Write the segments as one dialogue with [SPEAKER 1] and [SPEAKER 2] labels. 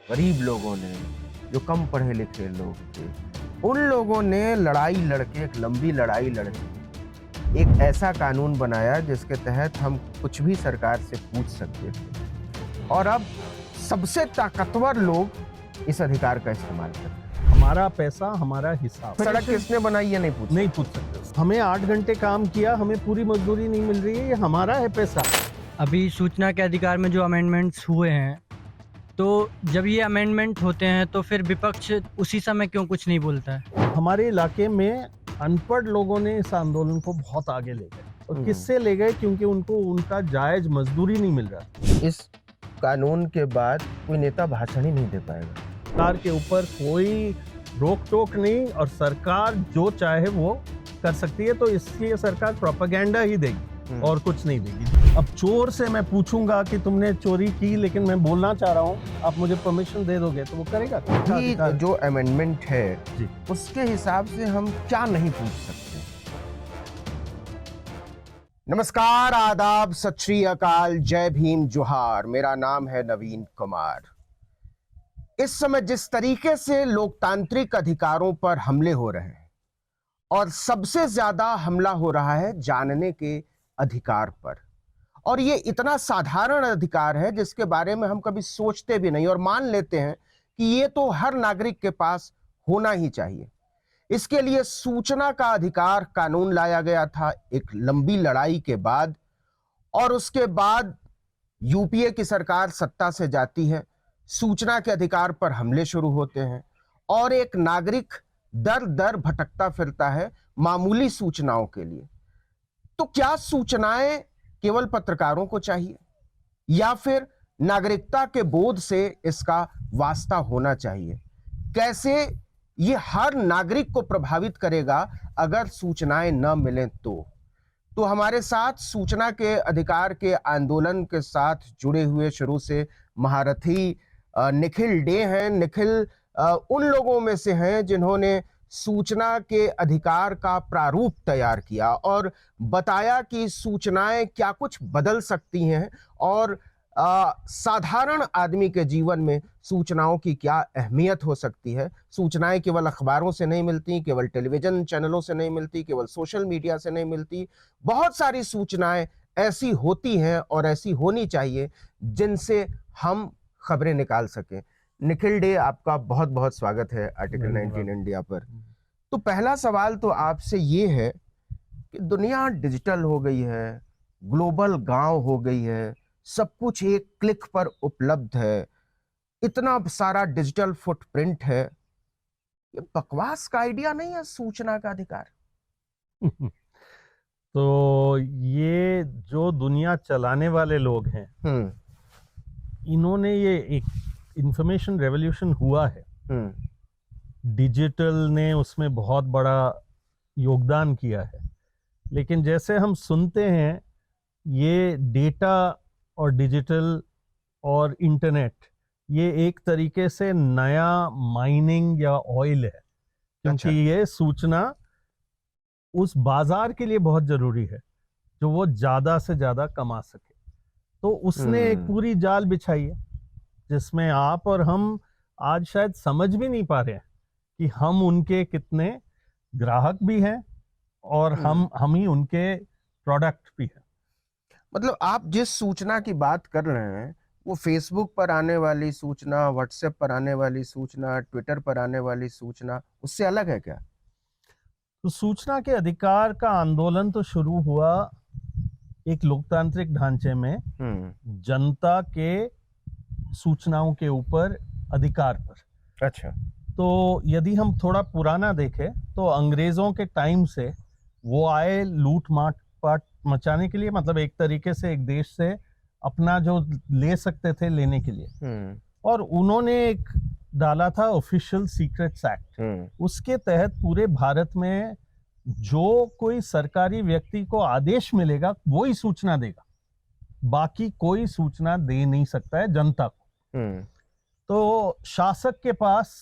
[SPEAKER 1] गरीब लोगों ने, जो कम पढ़े लिखे लोग थे, उन लोगों ने लड़ाई लड़के, एक लंबी लड़ाई लड़के एक ऐसा कानून बनाया जिसके तहत हम कुछ भी सरकार से पूछ सकते थे। और अब सबसे ताकतवर लोग इस अधिकार का इस्तेमाल करते हैं।
[SPEAKER 2] हमारा पैसा हमारा हिसाब।
[SPEAKER 1] सड़क किसने बनाई है नहीं पूछ
[SPEAKER 2] सकते। हमें 8 घंटे काम किया, हमें पूरी मजदूरी नहीं मिल रही है, ये हमारा है पैसा।
[SPEAKER 3] अभी सूचना के अधिकार में जो अमेंडमेंट्स हुए हैं, तो जब ये अमेंडमेंट होते हैं तो फिर विपक्ष उसी समय क्यों कुछ नहीं बोलता है?
[SPEAKER 2] हमारे इलाके में अनपढ़ लोगों ने इस आंदोलन को बहुत आगे ले गए। और किससे ले गए? क्योंकि उनको उनका जायज मजदूरी नहीं मिल रहा।
[SPEAKER 1] इस कानून के बाद कोई नेता भाषण ही नहीं दे पाएगा।
[SPEAKER 2] सरकार के ऊपर कोई रोक टोक नहीं और सरकार जो चाहे वो कर सकती है, तो इसलिए सरकार प्रोपेगेंडा ही देगी और कुछ नहीं देगी। अब चोर से मैं पूछूंगा कि तुमने चोरी की, लेकिन मैं बोलना चाह रहा हूँ, आप मुझे परमिशन दे दोगे तो वो करेगा।
[SPEAKER 1] कि जो अमेंडमेंट है
[SPEAKER 2] जी,
[SPEAKER 1] उसके हिसाब से हम क्या नहीं पूछ सकते। नमस्कार, आदाब, सत श्री अकाल, जय भीम, जोहार। मेरा नाम है नवीन कुमार। इस समय जिस तरीके से लोकतांत्रिक अधिकारों पर हमले हो रहे हैं और सबसे ज्यादा हमला हो रहा है जानने के अधिकार पर, और ये इतना साधारण अधिकार है जिसके बारे में हम कभी सोचते भी नहीं और मान लेते हैं कि ये तो हर नागरिक के पास होना ही चाहिए। इसके लिए सूचना का अधिकार कानून लाया गया था एक लंबी लड़ाई के बाद, और उसके बाद यूपीए की सरकार सत्ता से जाती है, सूचना के अधिकार पर हमले शुरू होते हैं और एक नागरिक दर दर भटकता फिरता है मामूली सूचनाओं के लिए। तो क्या सूचनाएं केवल पत्रकारों को चाहिए या फिर नागरिकता के बोध से इसका वास्ता होना चाहिए? कैसे ये हर नागरिक को प्रभावित करेगा अगर सूचनाएं न मिलें तो हमारे साथ सूचना के अधिकार के आंदोलन के साथ जुड़े हुए शुरू से महारथी निखिल डे हैं। निखिल उन लोगों में से हैं जिन्होंने सूचना के अधिकार का प्रारूप तैयार किया और बताया कि सूचनाएं क्या कुछ बदल सकती हैं और साधारण आदमी के जीवन में सूचनाओं की क्या अहमियत हो सकती है। सूचनाएं केवल अखबारों से नहीं मिलती, केवल टेलीविजन चैनलों से नहीं मिलती, केवल सोशल मीडिया से नहीं मिलती। बहुत सारी सूचनाएं ऐसी होती हैं और ऐसी होनी चाहिए जिनसे हम खबरें निकाल सकें। निखिल डे, आपका बहुत बहुत स्वागत है आर्टिकल 19 इंडिया पर। तो पहला सवाल तो आपसे ये है कि दुनिया डिजिटल हो गई है, ग्लोबल गांव हो गई है, सब कुछ एक क्लिक पर उपलब्ध है, इतना सारा डिजिटल फुटप्रिंट है, ये बकवास का आइडिया नहीं है सूचना का अधिकार?
[SPEAKER 2] तो ये जो दुनिया चलाने वाले लोग हैं, इन्होंने ये एक इंफॉर्मेशन रेवोल्यूशन हुआ है, डिजिटल ने उसमें बहुत बड़ा योगदान किया है। लेकिन जैसे हम सुनते हैं, ये डेटा और डिजिटल और इंटरनेट, ये एक तरीके से नया माइनिंग या ऑयल है, क्योंकि ये सूचना उस बाजार के लिए बहुत जरूरी है जो वो ज्यादा से ज्यादा कमा सके। तो उसने एक पूरी जाल बिछाई है जिसमें आप और हम आज शायद समझ भी नहीं पा रहे हैं कि हम उनके कितने ग्राहक भी हैं और हम ही उनके प्रोडक्ट भी हैं।
[SPEAKER 1] मतलब आप जिस सूचना की बात कर रहे हैं वो फेसबुक पर आने वाली सूचना, व्हाट्सएप पर आने वाली सूचना, ट्विटर पर आने वाली सूचना, उससे अलग है क्या?
[SPEAKER 2] तो सूचना के अधिकार का आंदोलन तो शुरू हुआ एक लोकतांत्रिक ढांचे में जनता के सूचनाओं के ऊपर अधिकार पर।
[SPEAKER 1] अच्छा।
[SPEAKER 2] तो यदि हम थोड़ा पुराना देखें तो अंग्रेजों के टाइम से वो आए लूट पाट मचाने के लिए, मतलब एक तरीके से एक देश से अपना जो ले सकते थे लेने के लिए। और उन्होंने एक डाला था ऑफिशियल सीक्रेट्स एक्ट। उसके तहत पूरे भारत में जो कोई सरकारी व्यक्ति को आदेश मिलेगा वो ही सूचना देगा, बाकी कोई सूचना दे नहीं सकता है जनता को। तो शासक के पास,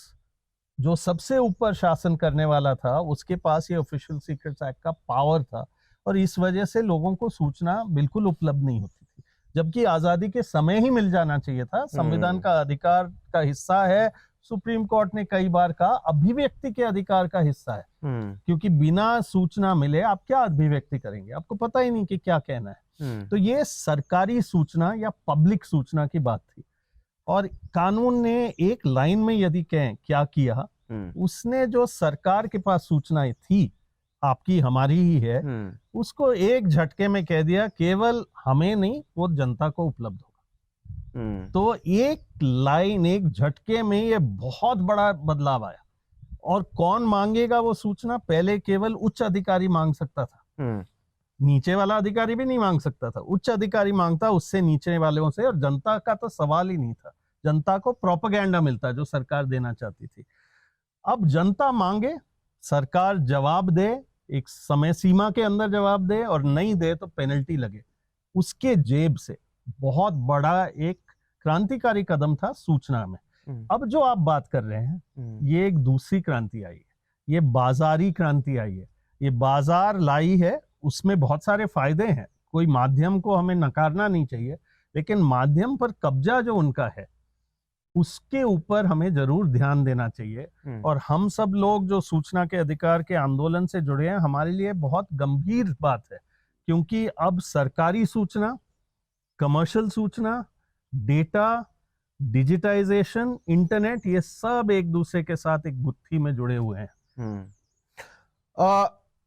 [SPEAKER 2] जो सबसे ऊपर शासन करने वाला था, उसके पास ये ऑफिशियल सीक्रेट्स एक्ट का पावर था और इस वजह से लोगों को सूचना बिल्कुल उपलब्ध नहीं होती थी। जबकि आजादी के समय ही मिल जाना चाहिए था। संविधान का अधिकार का हिस्सा है, सुप्रीम कोर्ट ने कई बार कहा, अभिव्यक्ति के अधिकार का हिस्सा है, क्योंकि बिना सूचना मिले आप क्या अभिव्यक्ति करेंगे, आपको पता ही नहीं कि क्या कहना है। तो ये सरकारी सूचना या पब्लिक सूचना की बात थी, और कानून ने एक लाइन में यदि कहें क्या किया, उसने जो सरकार के पास सूचनाएं थी, आपकी हमारी ही है, उसको एक झटके में कह दिया केवल हमें नहीं, वो जनता को उपलब्ध होगा। तो एक लाइन, एक झटके में ये बहुत बड़ा बदलाव आया। और कौन मांगेगा वो सूचना? पहले केवल उच्च अधिकारी मांग सकता था, नीचे वाला अधिकारी भी नहीं मांग सकता था, उच्च अधिकारी मांगता, उससे नीचे वालों से, और जनता का तो सवाल ही नहीं था। जनता को प्रोपेगेंडा मिलता जो सरकार देना चाहती थी। अब जनता मांगे, सरकार जवाब दे, एक समय सीमा के अंदर जवाब दे, और नहीं दे तो पेनल्टी लगे, उसके जेब से। बहुत बड़ा एक क्रांतिकारी कदम था सूचना में। अब जो आप बात कर रहे हैं, ये एक दूसरी क्रांति आई है, ये बाजारी क्रांति आई है। ये बाजार लाई है, उसमें बहुत सारे फायदे हैं, कोई माध्यम को हमें नकारना नहीं चाहिए, लेकिन माध्यम पर कब्जा जो उनका है उसके ऊपर हमें जरूर ध्यान देना चाहिए। और हम सब लोग जो सूचना के अधिकार के आंदोलन से जुड़े हैं, हमारे लिए बहुत गंभीर बात है, क्योंकि अब सरकारी सूचना, कमर्शियल सूचना, डेटा, डिजिटाइजेशन, इंटरनेट, ये सब एक दूसरे के साथ एक गुत्थी में जुड़े हुए हैं।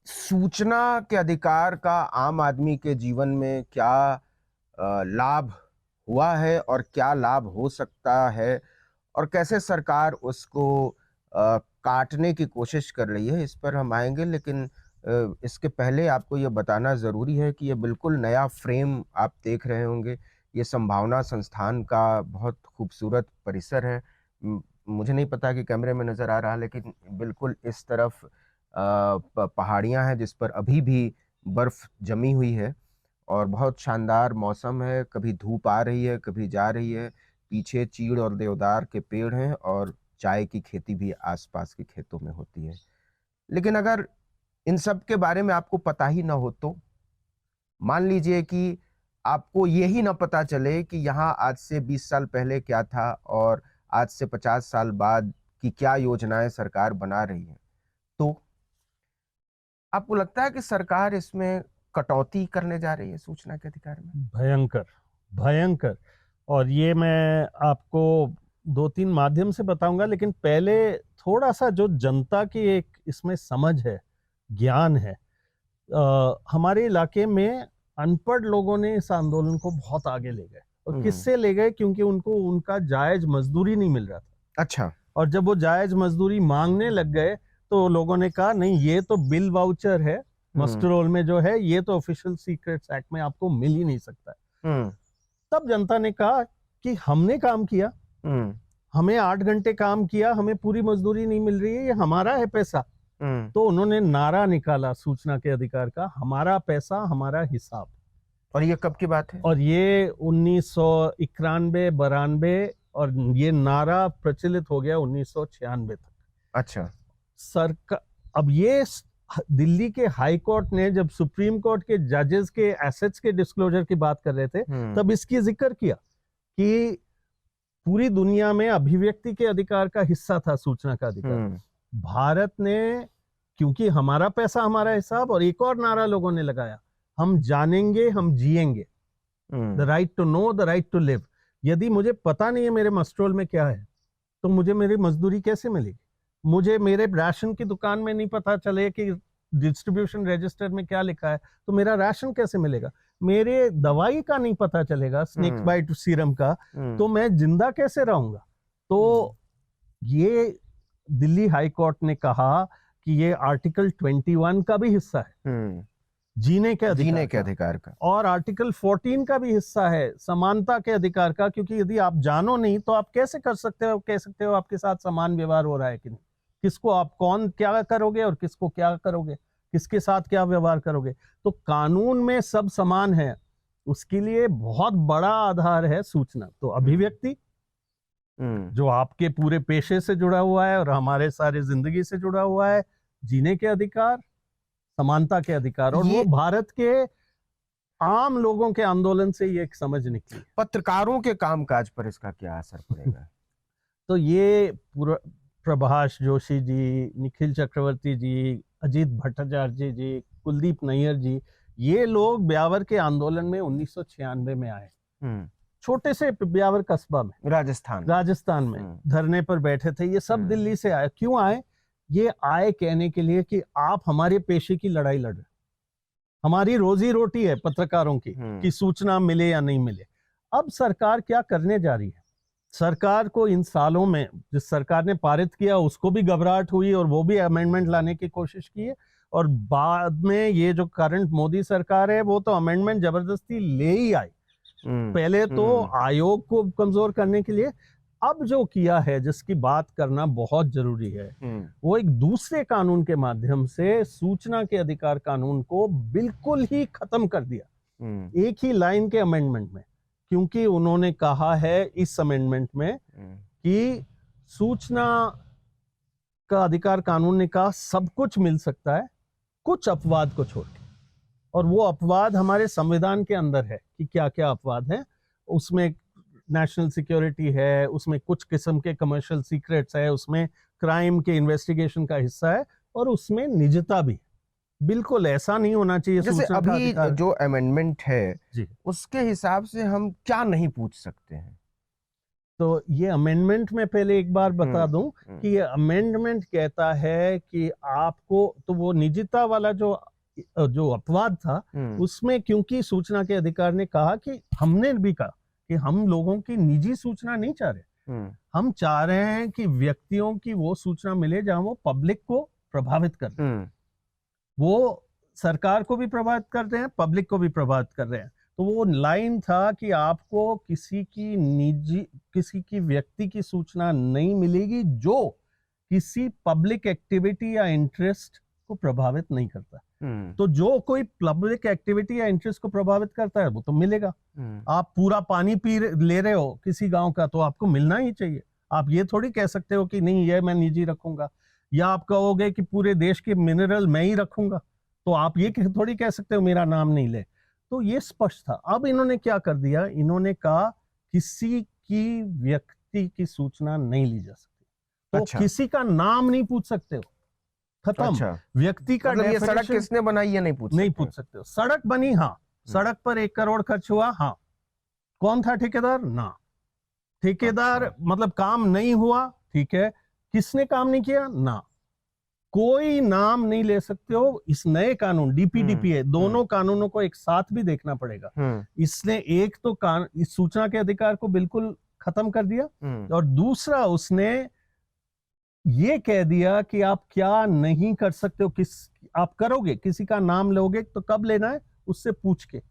[SPEAKER 1] सूचना के अधिकार का आम आदमी के जीवन में क्या लाभ हुआ है और क्या लाभ हो सकता है, और कैसे सरकार उसको काटने की कोशिश कर रही है, इस पर हम आएंगे। लेकिन इसके पहले आपको ये बताना ज़रूरी है कि ये बिल्कुल नया फ्रेम आप देख रहे होंगे। ये संभावना संस्थान का बहुत खूबसूरत परिसर है। मुझे नहीं पता कि कैमरे में नज़र आ रहा, लेकिन बिल्कुल इस तरफ पहाड़ियाँ हैं जिस पर अभी भी बर्फ़ जमी हुई है, और बहुत शानदार मौसम है। कभी धूप आ रही है, कभी जा रही है। पीछे चीड़ और देवदार के पेड़ हैं, और चाय की खेती भी आसपास के खेतों में होती है। लेकिन अगर इन सब के बारे में आपको पता ही ना हो, तो मान लीजिए कि आपको यही ना पता चले कि यहाँ आज से 20 साल पहले क्या था और आज से 50 साल बाद की क्या योजनाएं सरकार बना रही है, तो आपको लगता है कि सरकार इसमें कटौती करने जा रही है सूचना के अधिकार में?
[SPEAKER 2] भयंकर, भयंकर। और ये मैं आपको 2-3 माध्यम से बताऊंगा, लेकिन पहले थोड़ा सा जो जनता की एक इसमें समझ है, ज्ञान है। हमारे इलाके में अनपढ़ लोगों ने इस आंदोलन को बहुत आगे ले गए, और किससे ले गए? क्योंकि उनको उनका जायज मजदूरी नहीं मिल रहा था।
[SPEAKER 1] अच्छा।
[SPEAKER 2] और जब वो जायज मजदूरी मांगने लग गए, तो लोगों ने कहा नहीं, ये तो बिल वाउचर है, मस्टर रोल में जो है, ये तो ऑफिशियल सीक्रेट्स एक्ट में आपको मिल ही नहीं सकता है। तब जनता ने कहा कि हमने काम किया, हमें 8 घंटे काम किया, हमें पूरी मजदूरी नहीं मिल रही है, ये हमारा है पैसा। तो उन्होंने नारा निकाला सूचना के अधिकार का, हमारा पैसा हमारा हिसाब।
[SPEAKER 1] और ये कब की बात है?
[SPEAKER 2] और ये 1991, 92, और ये नारा प्रचलित हो गया 1996 तक।
[SPEAKER 1] अच्छा।
[SPEAKER 2] सरकार, अब ये दिल्ली के हाई कोर्ट ने जब सुप्रीम कोर्ट के जजेस के एसेट्स के डिस्क्लोजर की बात कर रहे थे, तब इसकी जिक्र किया कि पूरी दुनिया में अभिव्यक्ति के अधिकार का हिस्सा था सूचना का अधिकार। भारत ने, क्योंकि हमारा पैसा हमारा हिसाब, और एक और नारा लोगों ने लगाया, हम जानेंगे हम जिएंगे, the right to know, the right to live. यदि मुझे पता नहीं है मेरे मस्ट्रोल में क्या है, तो मुझे मेरी मजदूरी कैसे मिलेगी? मुझे मेरे राशन की दुकान में नहीं पता चले कि डिस्ट्रीब्यूशन रजिस्टर में क्या लिखा है, तो मेरा राशन कैसे मिलेगा? मेरे दवाई का नहीं पता चलेगा, स्नेक बाइट सीरम का, तो मैं जिंदा कैसे रहूंगा? तो ये दिल्ली हाई कोर्ट ने कहा कि ये आर्टिकल 21 का भी हिस्सा है, जीने के अधिकार का, और आर्टिकल 14 का भी हिस्सा है, समानता के अधिकार का। क्योंकि यदि आप जानो नहीं, तो आप कैसे कह सकते हो आपके साथ समान व्यवहार हो रहा है कि नहीं? किसको आप कौन क्या करोगे और किसको क्या करोगे, किसके साथ क्या व्यवहार करोगे? तो कानून में सब समान है, उसके लिए बहुत बड़ा आधार है सूचना। तो अभिव्यक्ति जो आपके पूरे पेशे से जुड़ा हुआ है और हमारे सारे जिंदगी से जुड़ा हुआ है, जीने के अधिकार, समानता के अधिकार, और वो भारत के आम लोगों के आंदोलन से ये एक समझ निकली।
[SPEAKER 1] पत्रकारों के कामकाज पर इसका क्या असर पड़ेगा?
[SPEAKER 2] तो ये पूरा प्रभाष जोशी जी, निखिल चक्रवर्ती जी, अजीत भट्टाचार्य जी, कुलदीप नैयर जी, ये लोग ब्यावर के आंदोलन में 1996 में आए, छोटे से ब्यावर कस्बा में, राजस्थान में धरने पर बैठे थे। ये सब दिल्ली से आए। क्यों आए? ये आए कहने के लिए कि आप हमारे पेशे की लड़ाई लड़ रहे, हमारी रोजी रोटी है पत्रकारों की कि सूचना मिले या नहीं मिले। अब सरकार क्या करने जा रही है? सरकार को इन सालों में जिस सरकार ने पारित किया उसको भी घबराहट हुई और वो भी अमेंडमेंट लाने की कोशिश की है, और बाद में ये जो करंट मोदी सरकार है वो तो अमेंडमेंट जबरदस्ती ले ही आई। पहले तो आयोग को कमजोर करने के लिए, अब जो किया है जिसकी बात करना बहुत जरूरी है, वो एक दूसरे कानून के माध्यम से सूचना के अधिकार कानून को बिल्कुल ही खत्म कर दिया, एक ही लाइन के अमेंडमेंट में। क्योंकि उन्होंने कहा है इस अमेंडमेंट में कि सूचना का अधिकार कानून ने कहा सब कुछ मिल सकता है, कुछ अपवाद को छोड़ के, और वो अपवाद हमारे संविधान के अंदर है कि क्या क्या अपवाद है। उसमें नेशनल सिक्योरिटी है, उसमें कुछ किस्म के कमर्शियल सीक्रेट्स है, उसमें क्राइम के इन्वेस्टिगेशन का हिस्सा है, और उसमें निजता भी। बिल्कुल ऐसा नहीं होना चाहिए।
[SPEAKER 1] जैसे अभी जो अमेंडमेंट है
[SPEAKER 2] जी,
[SPEAKER 1] उसके हिसाब से हम क्या नहीं पूछ सकते हैं?
[SPEAKER 2] तो ये अमेंडमेंट में पहले एक बार बता दूं कि ये अमेंडमेंट कहता है कि आपको, तो वो निजता वाला जो अपवाद था उसमें, क्योंकि सूचना के अधिकार ने कहा कि हमने भी कहा कि हम लोगों की निजी सूचना नहीं चाह रहे, हम चाह रहे हैं कि व्यक्तियों की वो सूचना मिले जहां वो पब्लिक को प्रभावित कर रहे हैं, वो सरकार को भी प्रभावित कर रहे हैं, पब्लिक को भी प्रभावित कर रहे हैं। तो वो लाइन था कि आपको किसी की व्यक्ति की सूचना नहीं मिलेगी जो किसी पब्लिक एक्टिविटी या इंटरेस्ट को प्रभावित नहीं करता। तो जो कोई पब्लिक एक्टिविटी या इंटरेस्ट को प्रभावित करता है वो तो मिलेगा। आप पूरा पानी ले रहे हो किसी गांव का तो आपको मिलना ही चाहिए। आप ये थोड़ी कह सकते हो कि नहीं ये मैं निजी रखूंगा, या आप कहोगे कि पूरे देश के मिनरल मैं ही रखूंगा, तो आप ये थोड़ी कह सकते हो मेरा नाम नहीं ले। तो ये स्पष्ट था। अब इन्होंने क्या कर दिया, इन्होंने कहा किसी की व्यक्ति की सूचना नहीं ली जा सकती, तो
[SPEAKER 1] अच्छा।
[SPEAKER 2] किसी का नाम नहीं पूछ सकते हो, खत्म।
[SPEAKER 1] अच्छा।
[SPEAKER 2] व्यक्ति का
[SPEAKER 1] मतलब ये सड़क किसने बनाई है नहीं पूछ
[SPEAKER 2] सकते हो। सड़क बनी, हाँ, सड़क पर 1 करोड़ खर्च हुआ, हाँ, कौन था ठेकेदार? ना, ठेकेदार
[SPEAKER 1] अच्छा।
[SPEAKER 2] मतलब काम नहीं हुआ, ठीक है, किसने काम नहीं किया? ना, कोई नाम नहीं ले सकते हो। इस नए कानून डीपीडीपीए, दोनों कानूनों को एक साथ भी देखना पड़ेगा। इसने एक तो इस सूचना के अधिकार को बिल्कुल खत्म कर दिया, और दूसरा उसने ये कह दिया कि आप क्या नहीं कर सकते हो, आप करोगे, किसी का नाम लोगे तो कब लेना है? उससे पूछ के।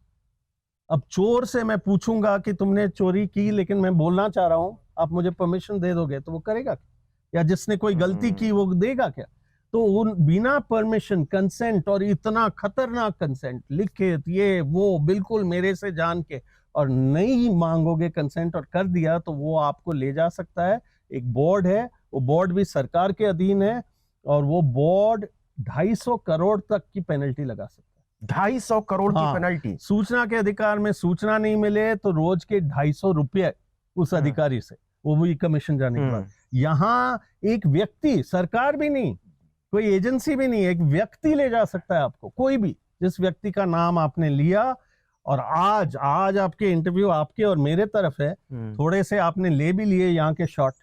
[SPEAKER 2] अब चोर से मैं पूछूंगा कि तुमने चोरी की लेकिन मैं बोलना चाह रहा हूं, आप मुझे परमिशन दे दोगे, तो वो करेगा क्या? या जिसने कोई गलती की वो देगा क्या? तो उन बिना परमिशन, कंसेंट, और इतना खतरनाक कंसेंट, लिखित ये वो, बिल्कुल मेरे से जान के, और नहीं मांगोगे कंसेंट और कर दिया तो वो आपको ले जा सकता है। एक बोर्ड है, वो बोर्ड भी सरकार के अधीन है, और वो बोर्ड 250 करोड़ तक की पेनल्टी लगा सकता है।
[SPEAKER 1] 250 करोड़ की पेनल्टी?
[SPEAKER 2] सूचना के अधिकार में सूचना नहीं मिले तो रोज के 250 रुपये उस अधिकारी से, वो भी कमीशन जाने के बाद। यहाँ एक व्यक्ति, सरकार भी नहीं, कोई एजेंसी भी नहीं, एक व्यक्ति ले जा सकता है आपको, कोई भी, जिस व्यक्ति का नाम आपने लिया। और आज आपके इंटरव्यू आपके और मेरे तरफ है, थोड़े से आपने ले भी लिए यहाँ के शॉट,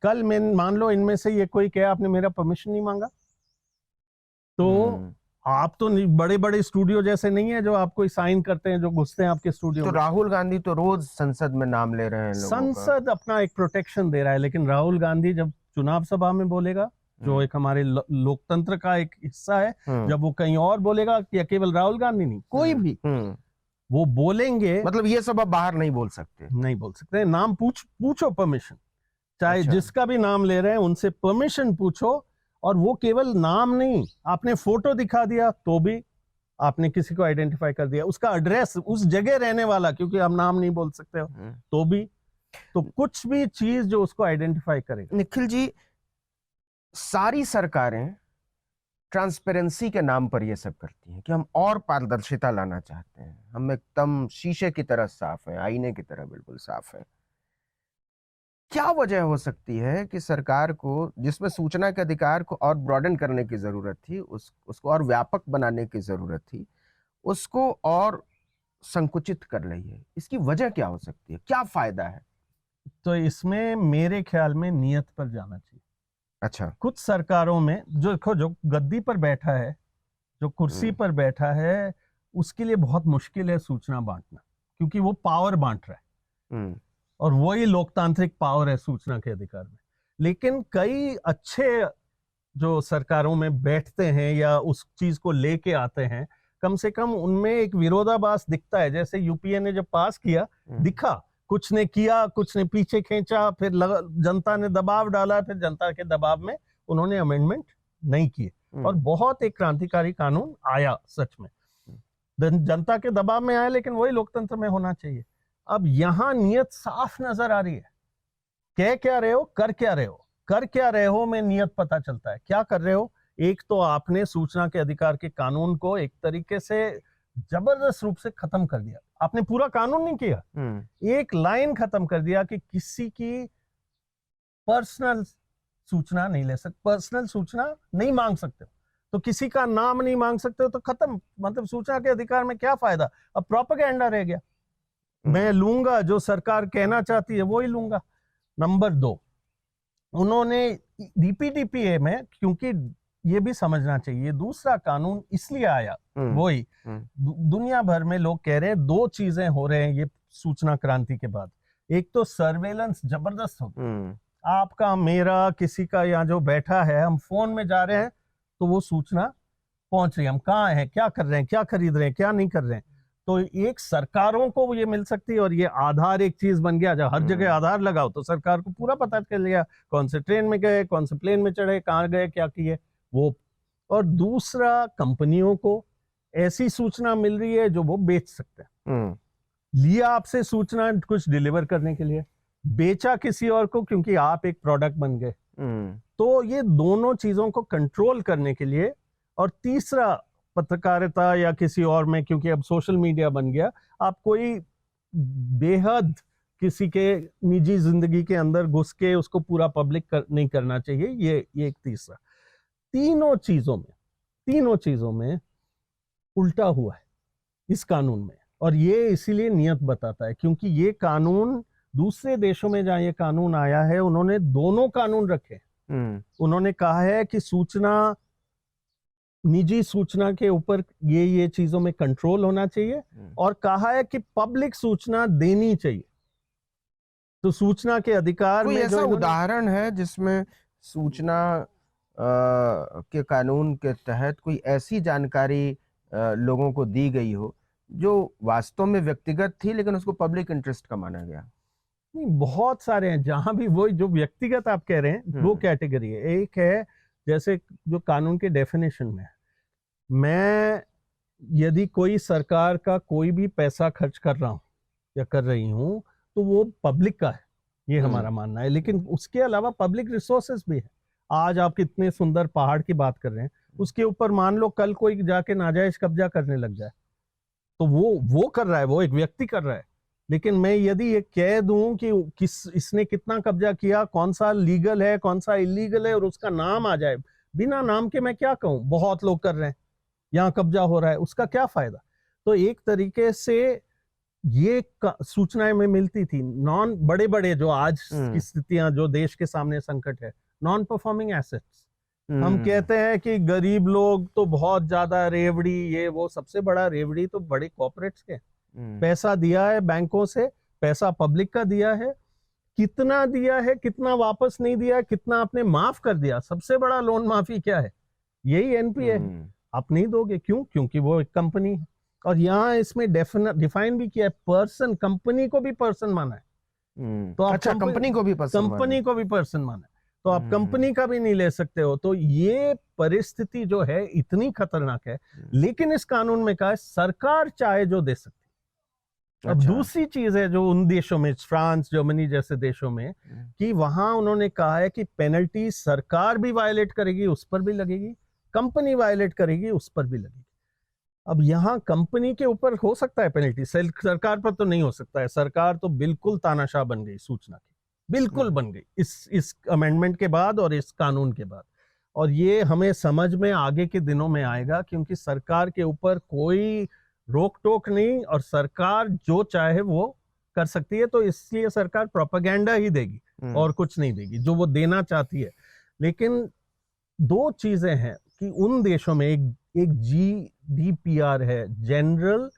[SPEAKER 2] कल मैं मान लो इनमें से ये कोई कहे आपने मेरा परमिशन नहीं मांगा, तो आप तो बड़े बड़े स्टूडियो जैसे नहीं है जो आपको साइन करते हैं, जो घुसते हैं आपके स्टूडियो में।
[SPEAKER 1] राहुल गांधी तो रोज संसद में नाम ले रहे हैं लोगों का।
[SPEAKER 2] संसद अपना एक प्रोटेक्शन दे रहा है, लेकिन राहुल गांधी जब चुनाव सभा में बोलेगा, जो एक हमारे लोकतंत्र का एक हिस्सा है, जब वो कहीं और बोलेगा, कि केवल राहुल गांधी नहीं, कोई भी वो बोलेंगे,
[SPEAKER 1] मतलब ये सब अब बाहर नहीं बोल सकते।
[SPEAKER 2] नाम पूछो परमिशन, चाहे
[SPEAKER 1] अच्छा।
[SPEAKER 2] जिसका भी नाम ले रहे हैं उनसे परमिशन पूछो। और वो केवल नाम नहीं, आपने फोटो दिखा दिया तो भी आपने किसी को आइडेंटिफाई कर दिया, उसका एड्रेस, उस जगह रहने वाला, क्योंकि आप नाम नहीं बोल सकते हो, तो भी, तो कुछ भी चीज जो उसको आइडेंटिफाई करेगा।
[SPEAKER 1] निखिल जी, सारी सरकारें ट्रांसपेरेंसी के नाम पर ये सब करती हैं कि हम और पारदर्शिता लाना चाहते हैं, हम एकदम शीशे की तरह साफ हैं, आईने की तरह बिल्कुल साफ हैं। क्या वजह हो सकती है कि सरकार को, जिसमें सूचना के अधिकार को और ब्रॉडन करने की जरूरत थी, उसको और व्यापक बनाने की जरूरत थी, उसको और संकुचित कर रही है? इसकी वजह क्या हो सकती है? क्या फायदा है?
[SPEAKER 2] तो इसमें मेरे ख्याल में नियत पर जाना चाहिए।
[SPEAKER 1] अच्छा।
[SPEAKER 2] कुछ सरकारों में जो गद्दी पर बैठा है, जो कुर्सी पर बैठा है, उसके लिए बहुत मुश्किल है सूचना बांटना, क्योंकि वो पावर बांट रहा है और वही लोकतांत्रिक पावर है सूचना के अधिकार में। लेकिन कई अच्छे जो सरकारों में बैठते हैं या उस चीज को लेके आते हैं, कम से कम उनमें एक विरोधाभास दिखता है। जैसे यूपीए ने जब पास किया, दिखा कुछ ने किया, कुछ ने पीछे खींचा, फिर जनता ने दबाव डाला, फिर जनता के दबाव में उन्होंने अमेंडमेंट नहीं किए और बहुत एक क्रांतिकारी कानून आया सच में। जनता के दबाव में आया, लेकिन वही लोकतंत्र में होना चाहिए। अब यहाँ नियत साफ नजर आ रही है। कह क्या रहे हो, कर क्या रहे हो, कर क्या रहे हो में नियत पता चलता है। क्या कर रहे हो? एक तो आपने सूचना के अधिकार के कानून को एक तरीके से जबरदस्त रूप से खत्म कर दिया। आपने पूरा कानून नहीं किया, एक लाइन खत्म कर दिया कि किसी की पर्सनल सूचना नहीं ले सकते, पर्सनल सूचना नहीं मांग सकते, तो किसी का नाम नहीं मांग सकते हो, तो खत्म। मतलब सूचना के अधिकार में क्या फायदा? अब प्रोपेगेंडा रह गया। मैं लूंगा जो सरकार कहना चाहती है वो ही लूंगा। नंबर 2, उन्होंने डीपीडीपीए में, क्योंकि ये भी समझना चाहिए, दूसरा कानून इसलिए आया, वही दुनिया भर में लोग कह रहे हैं 2 चीजें हो रहे हैं ये सूचना क्रांति के बाद। एक तो सर्वेलेंस जबरदस्त हो गया, आपका मेरा किसी का यहाँ जो बैठा है, हम फोन में जा रहे हैं तो वो सूचना पहुंच रही है, हम कहाँ हैं, क्या कर रहे हैं, क्या खरीद रहे हैं, क्या नहीं कर रहे हैं। तो एक सरकारों को ये मिल सकती है, और ये आधार एक चीज बन गया। जब हर जगह आधार लगाओ तो सरकार को पूरा पता चल गया कौन से ट्रेन में गए, कौन से प्लेन में चढ़े, कहाँ गए, क्या किए वो। और दूसरा, कंपनियों को ऐसी सूचना मिल रही है जो वो बेच सकते हैं। लिया आपसे सूचना कुछ डिलीवर करने के लिए, बेचा किसी और को क्योंकि आप एक प्रोडक्ट बन गए। तो ये दोनों चीजों को कंट्रोल करने के लिए, और तीसरा पत्रकारिता या किसी और में, क्योंकि अब सोशल मीडिया बन गया, आप कोई बेहद किसी के निजी जिंदगी के अंदर घुस के उसको पूरा पब्लिक नहीं करना चाहिए। ये एक तीसरा। तीनों चीजों में उल्टा हुआ है इस कानून में, और ये इसीलिए नियत बताता है, क्योंकि ये कानून दूसरे देशों में जहां ये कानून आया है, उन्होंने दोनों कानून रखे। उन्होंने कहा है कि सूचना, निजी सूचना के ऊपर ये चीजों में कंट्रोल होना चाहिए, और कहा है कि पब्लिक सूचना देनी चाहिए। तो सूचना के अधिकार
[SPEAKER 1] कोई
[SPEAKER 2] में
[SPEAKER 1] ऐसा उदाहरण है जिसमें सूचना के कानून के तहत कोई ऐसी जानकारी लोगों को दी गई हो जो वास्तव में व्यक्तिगत थी, लेकिन उसको पब्लिक इंटरेस्ट का माना गया?
[SPEAKER 2] नहीं, बहुत सारे हैं जहां भी वो जो व्यक्तिगत आप कह रहे हैं वो कैटेगरी है। एक है जैसे जो कानून के डेफिनेशन में है, मैं यदि कोई सरकार का कोई भी पैसा खर्च कर रहा हूं या कर रही हूं, तो वो पब्लिक का है, ये हमारा मानना है। लेकिन उसके अलावा पब्लिक रिसोर्सेज भी है। आज आप कितने सुंदर पहाड़ की बात कर रहे हैं, उसके ऊपर मान लो कल कोई जाके नाजायज कब्जा करने लग जाए, तो वो कर रहा है, वो एक व्यक्ति कर रहा है। लेकिन मैं यदि ये कह दूं कि इसने कितना कब्जा किया, कौन सा लीगल है, कौन सा इलीगल है, और उसका नाम आ जाए, बिना नाम के मैं क्या कहूं, बहुत लोग कर रहे हैं, यहाँ कब्जा हो रहा है, उसका क्या फायदा? तो एक तरीके से ये सूचनाएं में मिलती थी। बड़े बड़े जो आज की स्थितियां, जो देश के सामने संकट है, नॉन परफॉर्मिंग एसेट्स। हम कहते हैं कि गरीब लोग तो बहुत ज्यादा रेवड़ी, ये वो, सबसे बड़ा रेवड़ी तो बड़े कॉर्पोरेट्स के। पैसा दिया है बैंकों से, पैसा पब्लिक का दिया है, कितना दिया है, कितना वापस नहीं दिया, कितना आपने माफ कर दिया। सबसे बड़ा लोन माफी क्या है? यही एनपीए है। आप नहीं दोगे, क्यों? क्योंकि वो एक कंपनी है। और यहाँ इसमें डिफाइन भी किया है, पर्सन, कंपनी को भी पर्सन माना है। तो आप
[SPEAKER 1] अच्छा, कंपनी को भी
[SPEAKER 2] पर्सन माना है, तो आप कंपनी का भी नहीं ले सकते हो। तो ये परिस्थिति जो है इतनी खतरनाक है। लेकिन इस कानून में कहा है सरकार चाहे जो दे सकती है। अब दूसरी चीज है जो उन देशों में, फ्रांस, जर्मनी जैसे देशों में, कि वहां उन्होंने कहा है कि पेनल्टी सरकार भी वायलेट करेगी उस पर भी लगेगी, कंपनी वायलेट करेगी उस पर भी लगेगी। अब यहाँ कंपनी के ऊपर हो सकता है पेनल्टी, सरकार पर तो नहीं हो सकता है। सरकार तो बिल्कुल तानाशाह बन गई सूचना की, बिल्कुल बन गई इस अमेंडमेंट के बाद और इस कानून के बाद। और ये हमें समझ में आगे के दिनों में आएगा, क्योंकि सरकार के ऊपर कोई रोक टोक नहीं और सरकार जो चाहे वो कर सकती है। तो इसलिए सरकार प्रोपेगेंडा ही देगी और कुछ नहीं देगी जो वो देना चाहती है। लेकिन दो चीजें हैं कि उन देशों में एक GDPR है, जनरल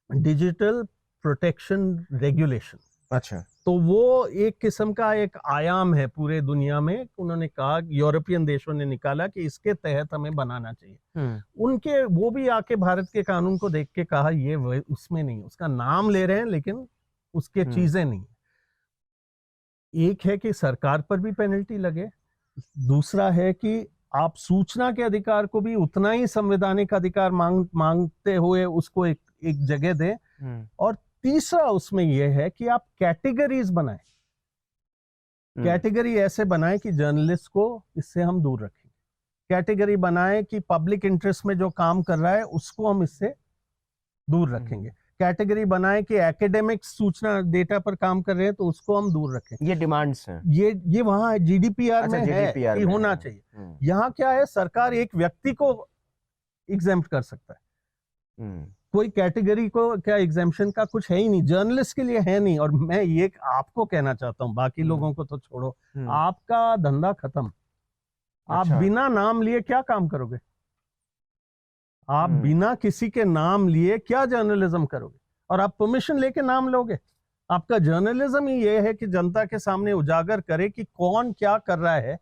[SPEAKER 2] डिजिटल प्रोटेक्शन रेगुलेशन।
[SPEAKER 1] अच्छा।
[SPEAKER 2] तो वो एक किस्म का एक आयाम है पूरे दुनिया में। उन्होंने कहा, यूरोपियन देशों ने निकाला कि इसके तहत हमें बनाना चाहिए। उनके वो भी आके भारत के कानून को देख के कहा ये उसमें नहीं, उसका नाम ले रहे हैं लेकिन उसके चीजें नहीं। एक है कि सरकार पर भी पेनल्टी लगे, दूसरा है कि आप सूचना के अधिकार को भी उतना ही संवैधानिक अधिकार मांगते हुए उसको एक जगह दें। और तीसरा उसमें यह है कि आप कैटेगरीज बनाएं, कैटेगरी ऐसे बनाएं कि जर्नलिस्ट को इससे हम दूर रखें, कैटेगरी बनाएं कि पब्लिक इंटरेस्ट में जो काम कर रहा है उसको हम इससे दूर रखेंगे, कैटेगरी बनाएं कि एकेडमिक सूचना डेटा पर काम कर रहे हैं तो उसको हम दूर रखें।
[SPEAKER 1] ये डिमांड्स हैं,
[SPEAKER 2] ये वहां GDPR में है कि होना चाहिए। यहाँ क्या है, सरकार एक व्यक्ति को एग्जेम्प्ट कर सकता है, कोई कैटेगरी को क्या एग्जेम्पशन का कुछ है ही नहीं, जर्नलिस्ट के लिए है नहीं। और मैं ये आपको कहना चाहता हूँ, बाकी लोगों को तो छोड़ो, आपका धंधा खत्म। आप बिना नाम लिए क्या काम करोगे? आप बिना किसी के नाम लिए क्या जर्नलिज्म करोगे? और आप परमिशन लेके नाम लोगे? आपका जर्नलिज्म ही ये है कि जनता के सामने उजागर करे कि कौन क्या कर रहा है,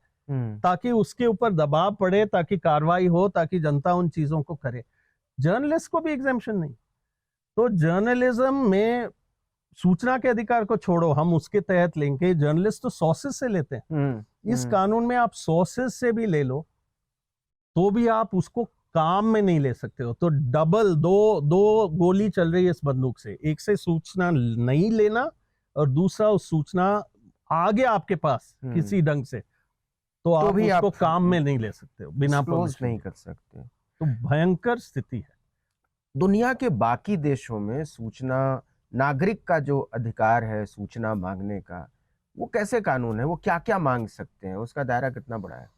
[SPEAKER 2] ताकि उसके ऊपर दबाव पड़े, ताकि कार्रवाई हो, ताकि जनता उन चीजों को करे। जर्नलिस्ट को भी एग्जेम्पशन नहीं। तो जर्नलिज्म में सूचना के अधिकार को छोड़ो, हम उसके तहत लेंगे। जर्नलिस्ट तो सोर्सेस से लेते हैं, इस कानून में आप सोर्सेस से भी ले लो तो भी आप उसको काम में नहीं ले सकते हो। तो डबल दो गोली चल रही है इस बंदूक से, एक से सूचना नहीं लेना और दूसरा उस सूचना आगे आपके पास किसी ढंग से, तो आप
[SPEAKER 1] भी
[SPEAKER 2] उसको
[SPEAKER 1] आप
[SPEAKER 2] काम में नहीं ले सकते हो, बिना
[SPEAKER 1] परमिशन नहीं कर सकते।
[SPEAKER 2] तो भयंकर स्थिति है।
[SPEAKER 1] दुनिया के बाकी देशों में सूचना, नागरिक का जो अधिकार है सूचना मांगने का, वो कैसे कानून है? वो क्या क्या मांग सकते हैं? उसका दायरा कितना बड़ा है?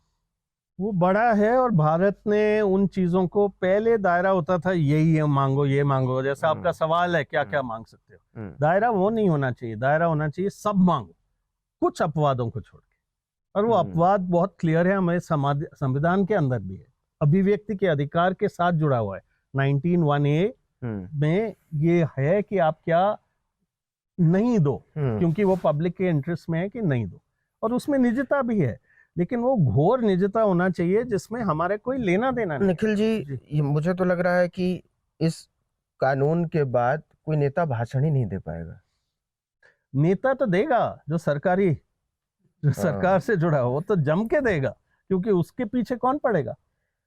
[SPEAKER 2] वो बड़ा है और भारत ने उन चीजों को, पहले दायरा होता था यही मांगो ये मांगो, जैसा आपका सवाल है क्या क्या मांग सकते हो, दायरा वो नहीं होना चाहिए। दायरा होना चाहिए सब मांगो, कुछ अपवादों को छोड़ के। और वो अपवाद बहुत क्लियर है, हमारे संविधान के अंदर भी है, अभिव्यक्ति के अधिकार के साथ जुड़ा हुआ है। 19(1)(a) में ये है कि आप क्या नहीं दो, क्योंकि वो पब्लिक के इंटरेस्ट में है कि नहीं दो। और उसमें निजता भी है, लेकिन वो घोर निजता होना चाहिए जिसमें हमारे कोई लेना देना नहीं।
[SPEAKER 1] निखिल जी, मुझे तो लग रहा है कि इस कानून के बाद कोई नेता भाषण ही नहीं दे पाएगा।
[SPEAKER 2] नेता तो देगा जो सरकार से जुड़ा हो, वो तो जम के देगा, क्योंकि उसके पीछे कौन पड़ेगा,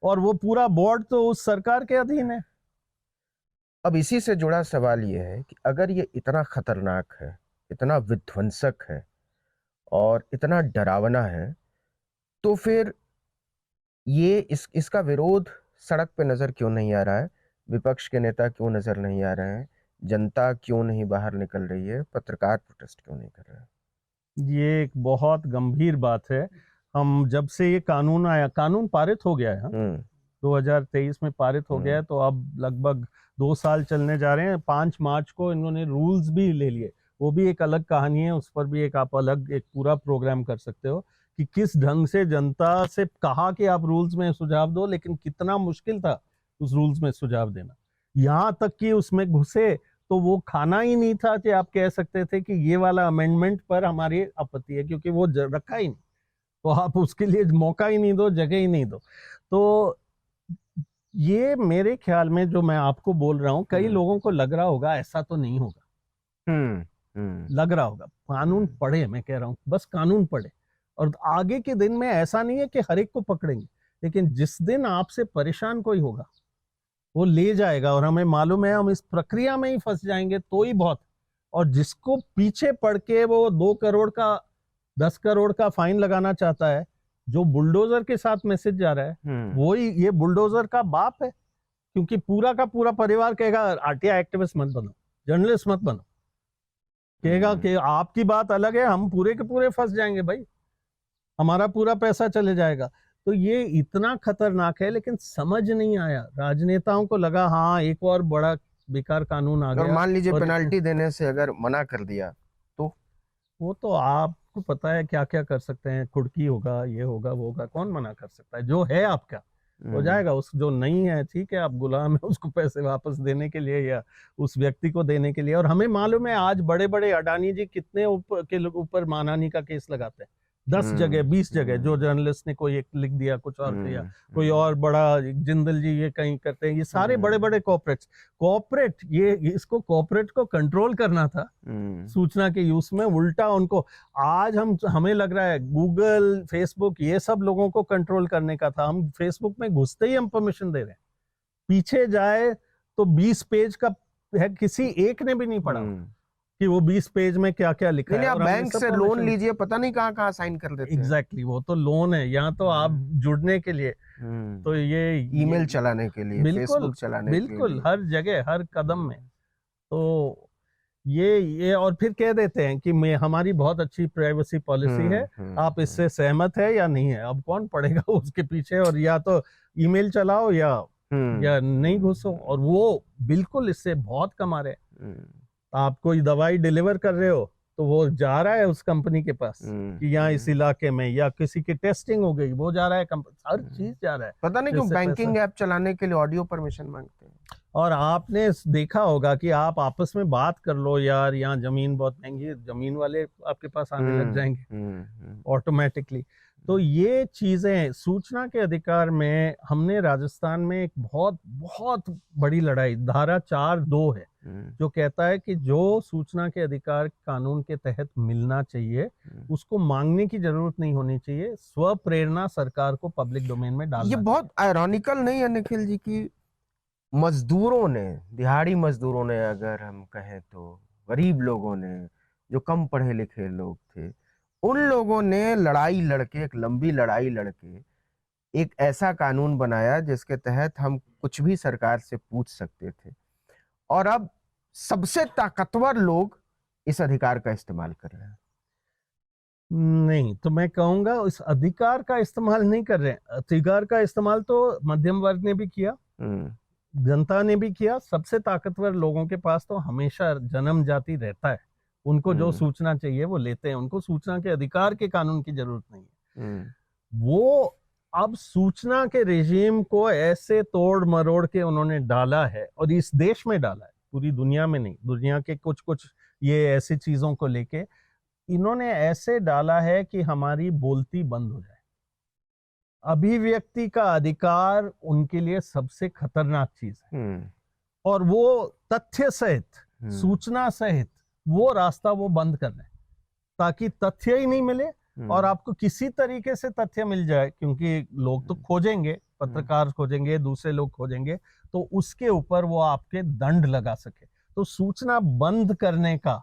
[SPEAKER 2] और वो पूरा बोर्ड तो उस सरकार के अधीन है।
[SPEAKER 1] अब इसी से जुड़ा सवाल ये है कि अगर ये इतना खतरनाक है, इतना विध्वंसक है और इतना डरावना है, तो फिर ये इसका विरोध सड़क पे नजर क्यों नहीं आ रहा है? विपक्ष के नेता क्यों नजर नहीं आ रहे हैं? जनता क्यों नहीं बाहर निकल रही है? पत्रकार प्रोटेस्ट क्यों नहीं कर रहे हैं?
[SPEAKER 2] ये एक बहुत गंभीर बात है। हम जब से ये कानून आया, कानून पारित हो गया है 2023 में पारित हो गया है, तो अब लगभग 2 साल चलने जा रहे हैं। 5 मार्च को इन्होंने रूल्स भी ले लिए, वो भी एक अलग कहानी है, उस पर भी एक आप अलग एक पूरा प्रोग्राम कर सकते हो कि किस ढंग से जनता से कहा कि आप रूल्स में सुझाव दो, लेकिन कितना मुश्किल था उस रूल्स में सुझाव देना। यहाँ तक कि उसमें घुसे तो वो खाना ही नहीं था कि आप कह सकते थे कि ये वाला अमेंडमेंट पर हमारी आपत्ति है, क्योंकि वो रखा ही नहीं, तो आप उसके लिए मौका ही नहीं दो, जगह ही नहीं दो। तो ये मेरे ख्याल में जो मैं आपको बोल रहा हूँ, कई लोगों को लग रहा होगा ऐसा तो नहीं होगा, लग रहा होगा। कानून पढ़े, मैं कह रहा हूँ बस कानून पढ़े, और आगे के दिन में ऐसा नहीं है कि हर एक को पकड़ेंगे, लेकिन जिस दिन आपसे परेशान कोई होगा वो ले जाएगा, और हमें मालूम है हम इस प्रक्रिया में ही फंस जाएंगे तो ही बहुत। और जिसको पीछे पड़ के वो 2 करोड़ का 10 करोड़ का फाइन लगाना चाहता है, जो बुलडोजर के साथ मैसेज जा रहा है वही ये बुलडोजर का बाप है, क्योंकि पूरा का पूरा परिवार कहेगा आरटीआई एक्टिविस्ट मत बनो, जर्नलिस्ट मत बनो, कहेगा कि आपकी बात अलग है, हम पूरे के पूरे फंस जाएंगे भाई, हमारा पूरा पैसा चले जाएगा। तो ये इतना खतरनाक है, लेकिन समझ नहीं आया, राजनेताओं को लगा हाँ एक और बड़ा बेकार कानून आ
[SPEAKER 1] और
[SPEAKER 2] गया।
[SPEAKER 1] मान लीजिए
[SPEAKER 2] और
[SPEAKER 1] पेनल्टी देने से अगर मना कर दिया तो
[SPEAKER 2] वो तो आपको पता है क्या क्या कर सकते हैं, कुर्की होगा, ये होगा, वो होगा, कौन मना कर सकता है। जो है आपका हो जाएगा, उस जो नहीं है ठीक है, आप गुलाम है उसको पैसे वापस देने के लिए या उस व्यक्ति को देने के लिए। और हमें मालूम है आज बड़े बड़े अडानी जी कितने ऊपर मानहानि का केस लगाते हैं, 10 जगह 20 जगह, जो जर्नलिस्ट ने कोई एक लिख दिया, कुछ और किया, कोई और बड़ा जिंदल जी ये कहीं करते हैं, ये सारे बड़े बड़े कॉर्पोरेट ये इसको कॉर्पोरेट को कंट्रोल करना था सूचना के यूज में, उल्टा उनको आज हमें लग रहा है गूगल फेसबुक ये सब लोगों को कंट्रोल करने का था। हम फेसबुक में घुसते ही हम परमिशन दे रहे हैं, पीछे जाए तो 20 पेज का है, किसी एक ने भी नहीं पढ़ा कि वो 20 पेज में क्या क्या लिखा है।
[SPEAKER 1] आप बैंक से लोन लीजिए, पता नहीं कहाँ कहाँ साइन कर देते हैं।
[SPEAKER 2] एग्जैक्टली, वो तो लोन है, यहाँ तो आप जुड़ने के लिए, तो ये
[SPEAKER 1] ईमेल चलाने के लिए, फेसबुक चलाने के लिए,
[SPEAKER 2] बिल्कुल हर जगह हर कदम में। तो ये और फिर कह देते हैं कि हमारी बहुत अच्छी प्राइवेसी पॉलिसी है, आप इससे सहमत है या नहीं है। अब कौन पढ़ेगा उसके पीछे, और या तो ईमेल चलाओ या नहीं घुसो। और वो बिल्कुल इससे बहुत कमा रहे हैं। आप कोई दवाई डिलीवर कर रहे हो तो वो जा रहा है उस कंपनी के पास कि यहाँ इस इलाके में, या किसी की टेस्टिंग हो गई वो जा रहा है, हर चीज जा रहा है।
[SPEAKER 1] पता नहीं क्यों बैंकिंग ऐप चलाने के लिए ऑडियो परमिशन मांगते हैं।
[SPEAKER 2] और आपने देखा होगा कि आप आपस में बात कर लो, यार यहाँ जमीन बहुत महंगी है, जमीन वाले आपके पास आने लग जाएंगे ऑटोमेटिकली। तो ये चीजें सूचना के अधिकार में हमने राजस्थान में एक बहुत बहुत बड़ी लड़ाई, धारा 4(2) है जो कहता है कि जो सूचना के अधिकार कानून के तहत मिलना चाहिए उसको मांगने की जरूरत नहीं होनी चाहिए, स्व प्रेरणा सरकार को पब्लिक डोमेन में डालना।
[SPEAKER 1] ये बहुत आयरॉनिकल नहीं है निखिल जी की मजदूरों ने, दिहाड़ी मजदूरों ने, अगर हम कहें तो गरीब लोगों ने, जो कम पढ़े लिखे लोग थे, उन लोगों ने लड़ाई लड़के, एक लंबी लड़ाई लड़के एक ऐसा कानून बनाया जिसके तहत हम कुछ भी सरकार से पूछ सकते थे। और अब सबसे ताकतवर लोग इस अधिकार का इस्तेमाल कर रहे हैं।
[SPEAKER 2] नहीं, तो मैं कहूंगा इस अधिकार का इस्तेमाल नहीं कर रहे हैं। अधिकार का इस्तेमाल तो मध्यम वर्ग ने भी किया, जनता ने भी किया। सबसे ताकतवर लोगों के पास तो हमेशा जन्म जाति रहता है, उनको जो सूचना चाहिए वो लेते हैं, उनको सूचना के अधिकार के कानून की जरूरत नहीं है। वो अब सूचना के रेजिम को ऐसे तोड़ मरोड़ के उन्होंने डाला है, और इस देश में डाला है, पूरी दुनिया में नहीं, दुनिया के कुछ कुछ ये ऐसी चीजों को लेके इन्होंने ऐसे डाला है कि हमारी बोलती बंद हो जाए। अभिव्यक्ति का अधिकार उनके लिए सबसे खतरनाक चीज है, और वो तथ्य सहित, सूचना सहित वो रास्ता वो बंद कर रहे हैं, ताकि तथ्य ही नहीं मिले और आपको किसी तरीके से तथ्य मिल जाए, क्योंकि लोग तो खोजेंगे, पत्रकार खोजेंगे, दूसरे लोग खोजेंगे, तो उसके ऊपर वो आपके दंड लगा सके। तो सूचना बंद करने का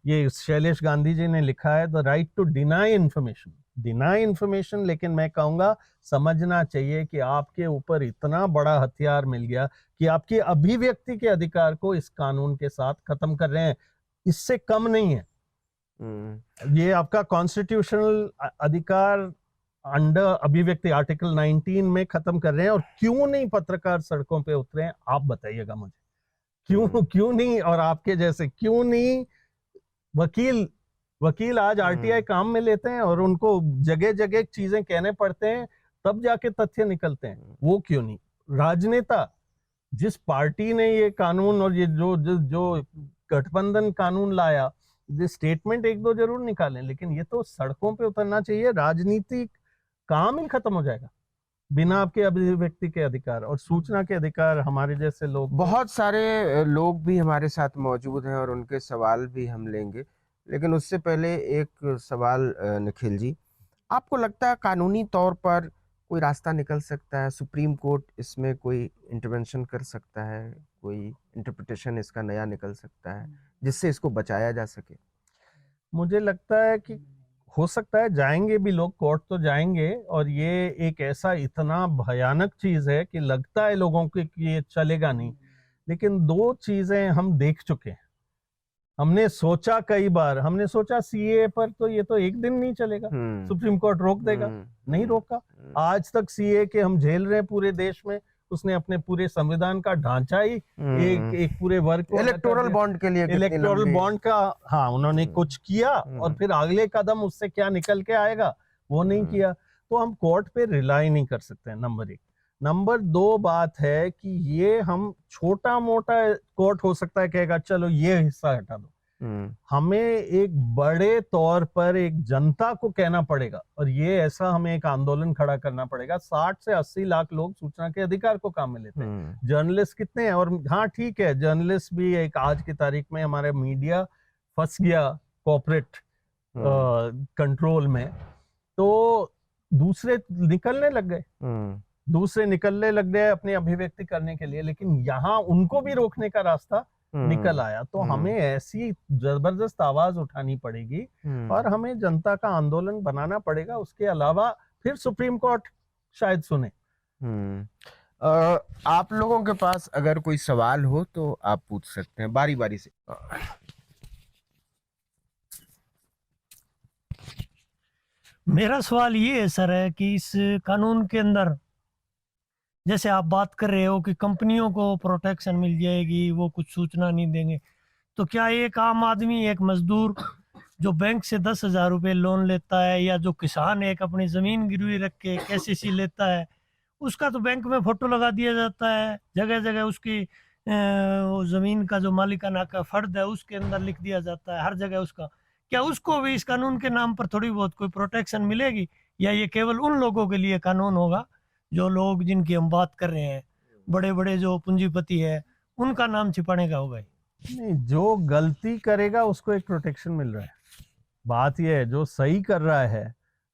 [SPEAKER 2] ये शैलेश गांधी जी ने लिखा है, the right to deny information. लेकिन मैं कहूंगा समझना चाहिए कि आपके ऊपर इतना बड़ा हथियार मिल गया कि आपकी अभिव्यक्ति के अधिकार को इस कानून के साथ खत्म कर रहे हैं, इससे कम नहीं है। ये आपका कॉन्स्टिट्यूशनल अधिकार अंडर अभिव्यक्ति आर्टिकल 19 में खत्म कर रहे हैं। और क्यों नहीं पत्रकार सड़कों पे उतरे हैं, आप बताइएगा मुझे, क्यों नहीं? और आपके जैसे क्यों नहीं वकील आज आरटीआई काम में लेते हैं और उनको जगह जगह चीजें कहने पड़ते हैं, तब जाके तथ्य निकलते हैं, वो क्यों नहीं? राजनेता, जिस पार्टी ने ये कानून और ये जो गठबंधन कानून लाया, स्टेटमेंट एक दो जरूर निकालें, लेकिन ये तो सड़कों पे उतरना चाहिए। राजनीतिक काम ही खत्म हो जाएगा बिना आपके अभिव्यक्ति के अधिकार और सूचना के अधिकार। हमारे जैसे लोग,
[SPEAKER 1] बहुत सारे लोग भी हमारे साथ मौजूद हैं और उनके सवाल भी हम लेंगे, लेकिन उससे पहले एक सवाल निखिल जी, आपको लगता है कानूनी तौर पर कोई रास्ता निकल सकता है? सुप्रीम कोर्ट इसमें कोई इंटरवेंशन कर सकता है? कोई इंटरप्रिटेशन इसका नया निकल सकता है जिससे इसको बचाया जा सके?
[SPEAKER 2] मुझे लगता है कि हो सकता है जाएंगे भी लोग, कोर्ट तो जाएंगे, और ये एक ऐसा इतना भयानक चीज है कि लगता है लोगों को कि ये चलेगा नहीं। लेकिन दो चीजें हम देख चुके हैं। हमने सोचा कई बार, हमने सोचा सीए पर तो ये तो एक दिन नहीं चलेगा, सुप्रीम कोर्ट रोक देगा, नहीं रोका। आज तक सीए के हम झेल रहे हैं पूरे देश में। उसने अपने पूरे संविधान का ढांचा ही एक पूरे वर्ग को
[SPEAKER 1] इलेक्टोरल बॉन्ड के लिए,
[SPEAKER 2] इलेक्टोरल बॉन्ड का, हाँ उन्होंने कुछ किया और फिर अगले कदम उससे क्या निकल के आएगा वो नहीं किया। तो हम कोर्ट पे रिलाई नहीं कर सकते, नंबर एक। नंबर दो बात है कि ये हम छोटा मोटा कोर्ट हो सकता है कहेगा चलो ये हिस्सा हटा दो, हमें एक बड़े तौर पर एक जनता को कहना पड़ेगा, और ये ऐसा हमें एक आंदोलन खड़ा करना पड़ेगा। 60 से 80 लाख लोग सूचना के अधिकार को काम में लेते हैं। जर्नलिस्ट कितने हैं? और हाँ ठीक है, जर्नलिस्ट भी एक आज की तारीख में हमारे मीडिया फंस गया कॉर्पोरेट कंट्रोल में, तो दूसरे निकलने लग गए अपनी अभिव्यक्ति करने के लिए, लेकिन यहाँ उनको भी रोकने का रास्ता निकल आया। तो हमें ऐसी जबरदस्त आवाज उठानी पड़ेगी और हमें जनता का आंदोलन बनाना पड़ेगा। उसके अलावा फिर सुप्रीम कोर्ट शायद सुने।
[SPEAKER 1] आप लोगों के पास अगर कोई सवाल हो तो आप पूछ सकते हैं बारी बारी से।
[SPEAKER 4] मेरा सवाल ये है सर है कि इस कानून के अंदर जैसे आप बात कर रहे हो कि कंपनियों को प्रोटेक्शन मिल जाएगी, वो कुछ सूचना नहीं देंगे, तो क्या एक आम आदमी, एक मजदूर जो बैंक से 10,000 रुपये लोन लेता है, या जो किसान एक अपनी ज़मीन गिरवी रख के केसीसी लेता है, उसका तो बैंक में फ़ोटो लगा दिया जाता है, जगह जगह उसकी वो ज़मीन का जो मालिकाना का फर्द है उसके अंदर लिख दिया जाता है, हर जगह उसका। क्या उसको भी इस कानून के नाम पर थोड़ी बहुत कोई प्रोटेक्शन मिलेगी, या ये केवल उन लोगों के लिए कानून होगा जो लोग जिनकी हम बात कर रहे हैं, बड़े बड़े जो पूंजीपति है, उनका नाम छिपाने का होगा?
[SPEAKER 2] नहीं, जो गलती करेगा उसको एक प्रोटेक्शन मिल रहा है। बात यह है जो सही कर रहा है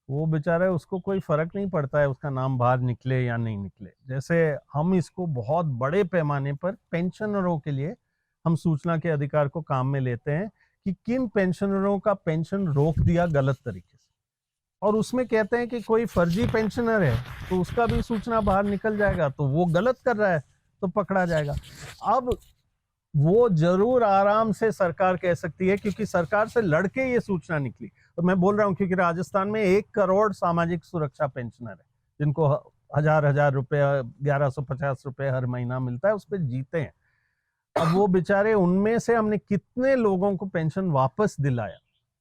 [SPEAKER 2] वो बेचारा, उसको कोई फर्क नहीं पड़ता है उसका नाम बाहर निकले या नहीं निकले। जैसे हम इसको बहुत बड़े पैमाने पर पेंशनरों के लिए हम सूचना के अधिकार को काम में लेते हैं कि किन पेंशनरों का पेंशन रोक दिया गलत तरीके से, और उसमें कहते हैं कि कोई फर्जी पेंशनर है तो उसका भी सूचना बाहर निकल जाएगा, तो वो गलत कर रहा है तो पकड़ा जाएगा। अब वो जरूर आराम से सरकार कह सकती है, क्योंकि सरकार से लड़के ये सूचना निकली। तो मैं बोल रहा हूँ क्योंकि राजस्थान में 1 करोड़ सामाजिक सुरक्षा पेंशनर है जिनको 1000 रुपये, 1150 रुपये हर महीना मिलता है, उस पर जीते हैं। अब वो बेचारे, उनमें से हमने कितने लोगों को पेंशन वापस दिलाया।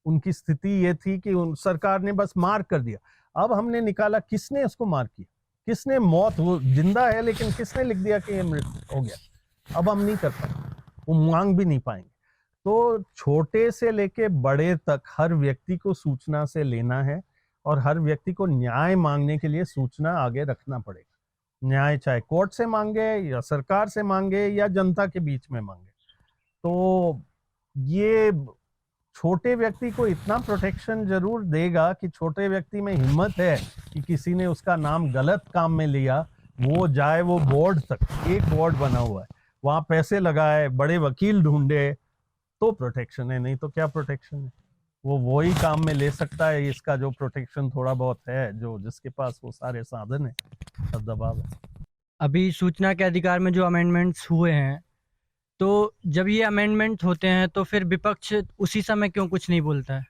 [SPEAKER 2] उनकी स्थिति ये थी कि सरकार ने बस मार कर दिया। अब हमने निकाला किसने उसको मार किया, किसने मौत, वो जिंदा है लेकिन किसने लिख दिया कि ये मृत हो गया। अब हम नहीं कर पाएंगे, वो मांग भी नहीं पाएंगे। तो छोटे से लेके बड़े तक हर व्यक्ति को सूचना से लेना है, और हर व्यक्ति को न्याय मांगने के लिए सूचना आगे रखना पड़ेगा। न्याय चाहे कोर्ट से मांगे या सरकार से मांगे या जनता के बीच में मांगे। तो ये छोटे व्यक्ति को इतना प्रोटेक्शन जरूर देगा कि छोटे व्यक्ति में हिम्मत है कि किसी ने उसका नाम गलत काम में लिया, वो जाए, वो बोर्ड तक, एक बोर्ड बना हुआ है, वहां पैसे लगाए, बड़े वकील ढूंढे, तो प्रोटेक्शन है। नहीं तो क्या प्रोटेक्शन है? वो ही काम में ले सकता है इसका जो प्रोटेक्शन थोड़ा बहुत है, जो जिसके पास वो सारे साधन है और दबाव है।
[SPEAKER 3] अभी सूचना के अधिकार में जो अमेंडमेंट्स हुए हैं, तो जब ये अमेंडमेंट होते हैं तो फिर विपक्ष उसी समय क्यों कुछ नहीं बोलता है,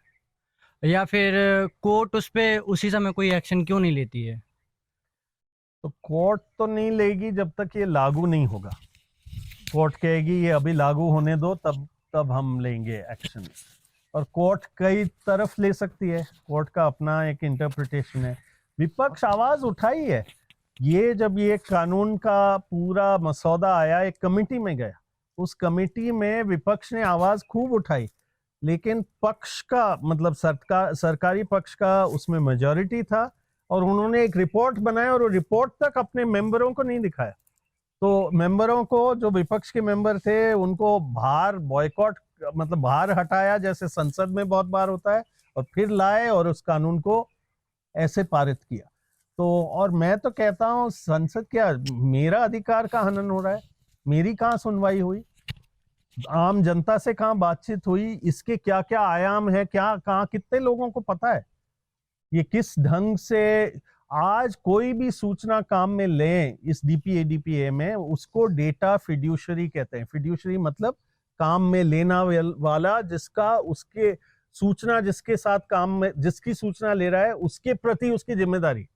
[SPEAKER 3] या फिर कोर्ट उस पे उसी समय कोई एक्शन क्यों नहीं लेती है?
[SPEAKER 2] तो कोर्ट तो नहीं लेगी जब तक ये लागू नहीं होगा। कोर्ट कहेगी ये अभी लागू होने दो, तब हम लेंगे एक्शन। और कोर्ट कई तरफ ले सकती है, कोर्ट का अपना एक इंटरप्रिटेशन है। विपक्ष आवाज उठाई है। ये जब ये कानून का पूरा मसौदा आया, एक कमेटी में गया, उस कमेटी में विपक्ष ने आवाज खूब उठाई, लेकिन पक्ष का मतलब सरकारी पक्ष का उसमें मेजॉरिटी था, और उन्होंने एक रिपोर्ट बनाया और वो रिपोर्ट तक अपने मेंबरों को नहीं दिखाया। तो मेंबरों को, जो विपक्ष के मेंबर थे, उनको बाहर बॉयकॉट, मतलब बाहर हटाया, जैसे संसद में बहुत बार होता है, और फिर लाए और उस कानून को ऐसे पारित किया। तो और मैं तो कहता हूँ संसद क्या, मेरा अधिकार का हनन हो रहा है? मेरी कहाँ सुनवाई हुई? आम जनता से कहाँ बातचीत हुई? इसके क्या क्या आयाम है, क्या कहाँ कितने लोगों को पता है ये किस ढंग से आज कोई भी सूचना काम में लें इस डीपीएडीपीए में, उसको डेटा फिड्यूशरी कहते हैं। फिड्यूशरी मतलब काम में लेना वाला, जिसका उसके सूचना जिसके साथ काम में, जिसकी सूचना ले रहा है उसके प्रति उसकी जिम्मेदारी।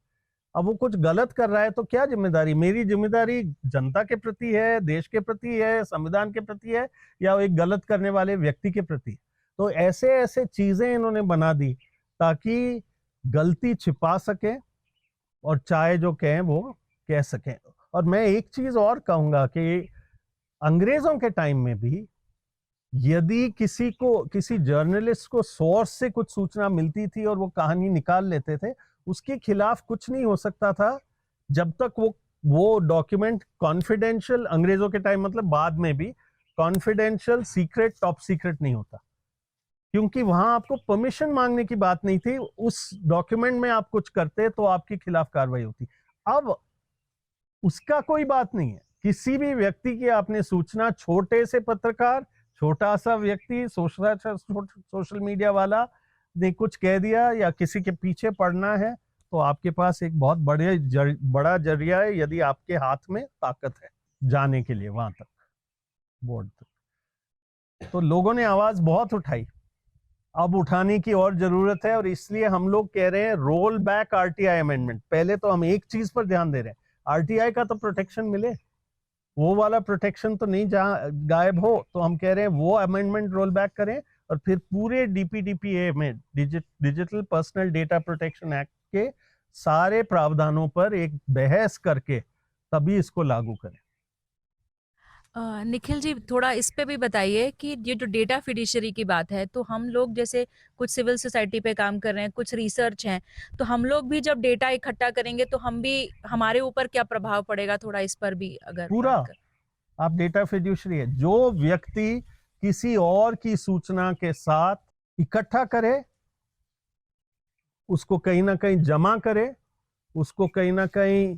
[SPEAKER 2] अब वो कुछ गलत कर रहा है तो क्या जिम्मेदारी? मेरी जिम्मेदारी जनता के प्रति है, देश के प्रति है, संविधान के प्रति है, या एक गलत करने वाले व्यक्ति के प्रति? तो ऐसे ऐसे चीजें इन्होंने बना दी ताकि गलती छिपा सके और चाहे जो कहें वो कह सकें। और मैं एक चीज और कहूंगा कि अंग्रेजों के टाइम में भी यदि किसी जर्नलिस्ट को सोर्स से कुछ सूचना मिलती थी और वो कहानी निकाल लेते थे, उसके खिलाफ कुछ नहीं हो सकता था जब तक वो डॉक्यूमेंट कॉन्फिडेंशियल, अंग्रेजों के टाइम मतलब बाद में भी कॉन्फिडेंशियल, सीक्रेट, टॉप सीक्रेट नहीं होता, क्योंकि वहां आपको परमिशन मांगने की बात नहीं थी। उस डॉक्यूमेंट में आप कुछ करते तो आपके खिलाफ कार्रवाई होती। अब उसका कोई बात नहीं है, किसी भी व्यक्ति की आपने सूचना, छोटे से पत्रकार, छोटा सा व्यक्ति, सोशल मीडिया वाला ने कुछ कह दिया या किसी के पीछे पड़ना है, तो आपके पास एक बहुत बड़ा जरिया है, यदि आपके हाथ में ताकत है जाने के लिए वहां तक, बोर्ड तक। तो लोगों ने आवाज बहुत उठाई, अब उठाने की और जरूरत है, और इसलिए हम लोग कह रहे हैं रोल बैक आरटीआई अमेंडमेंट। पहले तो हम एक चीज पर ध्यान दे रहे हैं, आरटीआई का तो प्रोटेक्शन मिले, वो वाला प्रोटेक्शन तो नहीं जहां गायब हो, तो हम कह रहे हैं वो अमेंडमेंट रोल बैक करें, और फिर पूरे डीपीडीपीए में, digital personal data protection act के सारे प्रावधानों पर एक बहस करके तभी इसको लागू करें।
[SPEAKER 5] निखिल जी, थोड़ा इस पे भी बताइए कि ये जो डेटा फिडिशरी की बात है, तो हम लोग जैसे कुछ सिविल सोसाइटी पे काम कर रहे हैं, कुछ रिसर्च हैं, तो हम लोग भी जब डेटा इकट्ठा करेंगे तो हमारे ऊपर क्या प्रभाव पड़ेगा, थोड़ा इस पर भी अगर
[SPEAKER 2] पूरा
[SPEAKER 5] बात कर।
[SPEAKER 2] आप डेटा फिड्यूशरी है, जो व्यक्ति किसी और की सूचना के साथ इकट्ठा करे, उसको कहीं ना कहीं जमा करे, उसको कहीं ना कहीं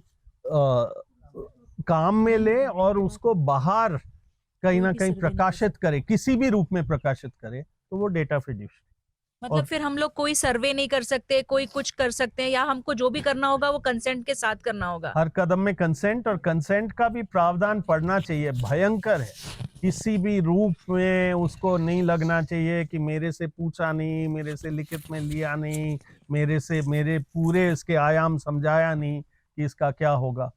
[SPEAKER 2] काम में ले और उसको बाहर कहीं ना कहीं प्रकाशित करे, किसी भी रूप में प्रकाशित करे, तो वो डेटा फिड्यूशरी।
[SPEAKER 5] मतलब फिर हम लोग कोई सर्वे नहीं कर सकते, कोई कुछ कर सकते हैं, या हमको जो भी करना होगा वो कंसेंट के साथ करना होगा?
[SPEAKER 2] हर कदम में कंसेंट, और कंसेंट का भी प्रावधान पड़ना चाहिए। भयंकर है, किसी भी रूप में उसको नहीं लगना चाहिए कि मेरे से पूछा नहीं, मेरे से लिखित में लिया नहीं, मेरे पूरे इसके आयाम समझाया नहीं कि इसका क्या होगा।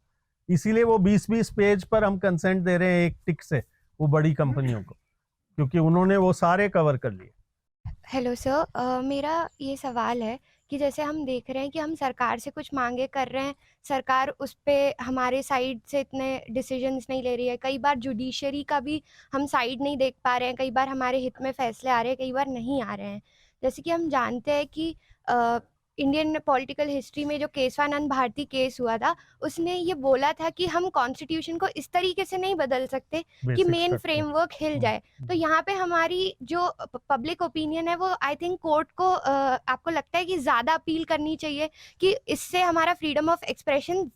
[SPEAKER 2] इसीलिए वो 20-20 पेज पर हम कंसेंट दे रहे हैं एक टिक से वो बड़ी कंपनियों को, क्योंकि उन्होंने वो सारे कवर कर लिए।
[SPEAKER 6] हेलो सर, मेरा ये सवाल है कि जैसे हम देख रहे हैं कि हम सरकार से कुछ मांगे कर रहे हैं, सरकार उस पे हमारे साइड से इतने डिसीजंस नहीं ले रही है। कई बार जुडिशरी का भी हम साइड नहीं देख पा रहे हैं, कई बार हमारे हित में फैसले आ रहे हैं, कई बार नहीं आ रहे हैं। जैसे कि हम जानते हैं कि इंडियन पॉलिटिकल हिस्ट्री में जो केशवानंद भारती केस हुआ था, उसने ये बोला था कि हम कॉन्स्टिट्यूशन को इस तरीके से नहीं बदल सकते कि मेन फ्रेमवर्क हिल जाए। तो यहाँ पे हमारी जो पब्लिक ओपिनियन है वो आई थिंक कोर्ट को आपको लगता है कि ज़्यादा अपील करनी चाहिए कि इससे हमारा फ्रीडम ऑफ एक्सप्रेशन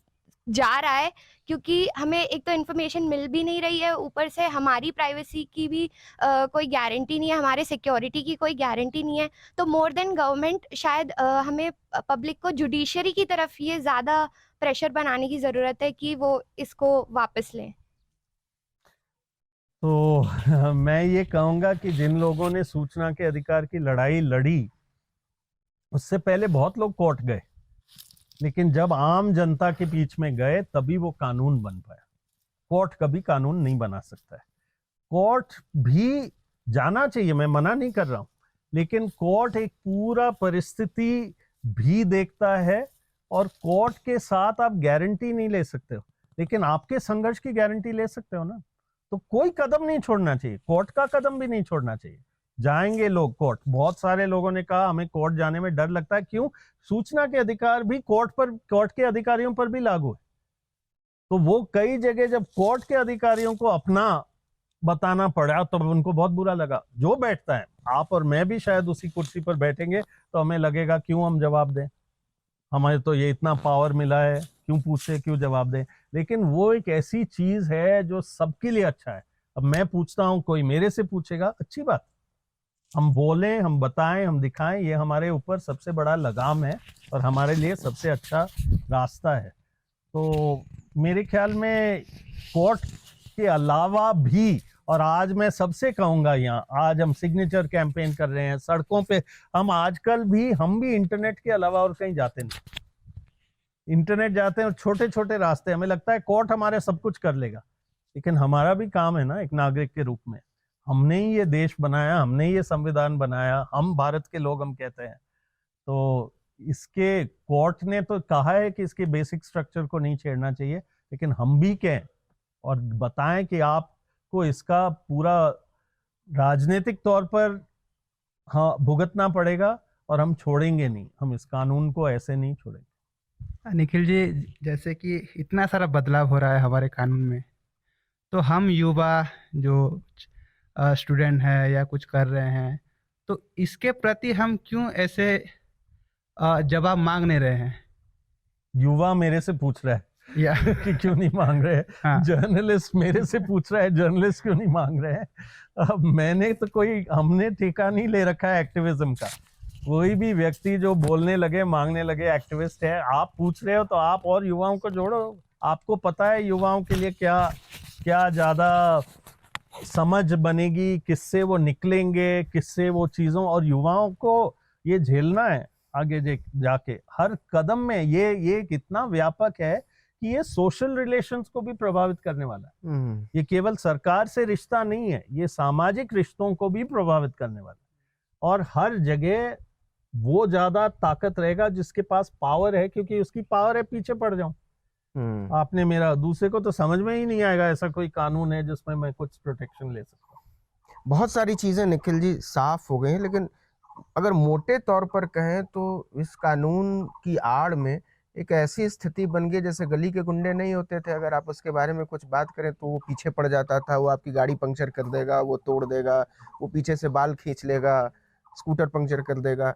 [SPEAKER 6] जा रहा है, क्योंकि हमें एक तो इन्फॉर्मेशन मिल भी नहीं रही है, ऊपर से हमारी प्राइवेसी की भी कोई गारंटी नहीं है, हमारे सिक्योरिटी की कोई गारंटी नहीं है। तो मोर देन गवर्नमेंट शायद हमें पब्लिक को जुडिशरी की तरफ ये ज़्यादा प्रेशर बनाने की ज़रूरत है कि वो इसको वापस लें।
[SPEAKER 2] तो मैं ये कहूंगा कि जिन लोगों ने सूचना के अधिकार की लड़ाई लड़ी, उससे पहले बहुत लोग कोर्ट गए, लेकिन जब आम जनता के बीच में गए तभी वो कानून बन पाया। कोर्ट कभी कानून नहीं बना सकता है। कोर्ट भी जाना चाहिए, मैं मना नहीं कर रहा हूं, लेकिन कोर्ट एक पूरा परिस्थिति भी देखता है, और कोर्ट के साथ आप गारंटी नहीं ले सकते हो, लेकिन आपके संघर्ष की गारंटी ले सकते हो ना। तो कोई कदम नहीं छोड़ना चाहिए, कोर्ट का कदम भी नहीं छोड़ना चाहिए। जाएंगे लोग कोर्ट, बहुत सारे लोगों ने कहा हमें कोर्ट जाने में डर लगता है। क्यों? सूचना के अधिकार भी कोर्ट के अधिकारियों पर भी लागू है। तो वो कई जगह जब कोर्ट के अधिकारियों को अपना बताना पड़ा तो उनको बहुत बुरा लगा। जो बैठता है, आप और मैं भी शायद उसी कुर्सी पर बैठेंगे तो हमें लगेगा क्यों हम जवाब दें, हमें तो ये इतना पावर मिला है, क्यों पूछे, क्यों जवाब दें। लेकिन वो एक ऐसी चीज है जो सबके लिए अच्छा है। अब मैं पूछता हूं, कोई मेरे से पूछेगा, अच्छी बात, हम बोलें, हम बताएं, हम दिखाएं, ये हमारे ऊपर सबसे बड़ा लगाम है और हमारे लिए सबसे अच्छा रास्ता है। तो मेरे ख्याल में कोर्ट के अलावा भी, और आज मैं सबसे कहूंगा, यहाँ आज हम सिग्नेचर कैंपेन कर रहे हैं सड़कों पे, हम आजकल भी, हम भी इंटरनेट के अलावा और कहीं जाते नहीं, इंटरनेट जाते हैं और छोटे छोटे रास्ते, हमें लगता है कोर्ट हमारे सब कुछ कर लेगा, लेकिन हमारा भी काम है ना एक नागरिक के रूप में। हमने ही ये देश बनाया, हमने ही ये संविधान बनाया, हम भारत के लोग हम कहते हैं, तो इसके कोर्ट ने तो कहा है कि इसके बेसिक स्ट्रक्चर को नहीं छेड़ना चाहिए, लेकिन हम भी कहें और बताएं कि आपको इसका पूरा राजनीतिक तौर पर हाँ भुगतना पड़ेगा और हम छोड़ेंगे नहीं, हम इस कानून को ऐसे नहीं छोड़ेंगे।
[SPEAKER 7] निखिल जी, जैसे कि इतना सारा बदलाव हो रहा है हमारे कानून में, तो हम युवा जो स्टूडेंट है या कुछ कर रहे हैं, तो इसके प्रति हम क्यों ऐसे जवाब मांग नहीं रहे हैं?
[SPEAKER 2] युवा मेरे से पूछ रहा है
[SPEAKER 7] या
[SPEAKER 2] कि क्यों नहीं मांग रहे हैं,
[SPEAKER 7] हाँ।
[SPEAKER 2] जर्नलिस्ट मेरे से पूछ रहा है जर्नलिस्ट क्यों नहीं मांग रहे हैं। अब मैंने तो हमने ठेका नहीं ले रखा है एक्टिविज्म का, कोई भी व्यक्ति जो बोलने लगे, मांगने लगे, एक्टिविस्ट है। आप पूछ रहे हो तो आप और युवाओं को जोड़ो, आपको पता है युवाओं के लिए क्या क्या ज्यादा समझ बनेगी, किससे वो निकलेंगे, किससे वो चीजों, और युवाओं को ये झेलना है आगे जाके हर कदम में। ये कितना व्यापक है कि ये सोशल रिलेशंस को भी प्रभावित करने वाला है। ये केवल सरकार से रिश्ता नहीं है, ये सामाजिक रिश्तों को भी प्रभावित करने वाला है, और हर जगह वो ज्यादा ताकत रहेगा जिसके पास पावर है, क्योंकि उसकी पावर है पीछे पड़ जाऊं। आपने मेरा, दूसरे को तो समझ में ही नहीं आएगा ऐसा कोई कानून है जिसमें मैं कुछ प्रोटेक्शन ले सकता हूँ।
[SPEAKER 1] बहुत सारी चीजें निखिल जी साफ हो गई हैं, लेकिन अगर मोटे तौर पर कहें तो इस कानून की आड़ में एक ऐसी स्थिति बन गई जैसे गली के गुंडे नहीं होते थे, अगर आप उसके बारे में कुछ बात करें तो वो पीछे पड़ जाता था, वो आपकी गाड़ी पंक्चर कर देगा, वो तोड़ देगा, वो पीछे से बाल खींच लेगा, स्कूटर पंक्चर कर देगा,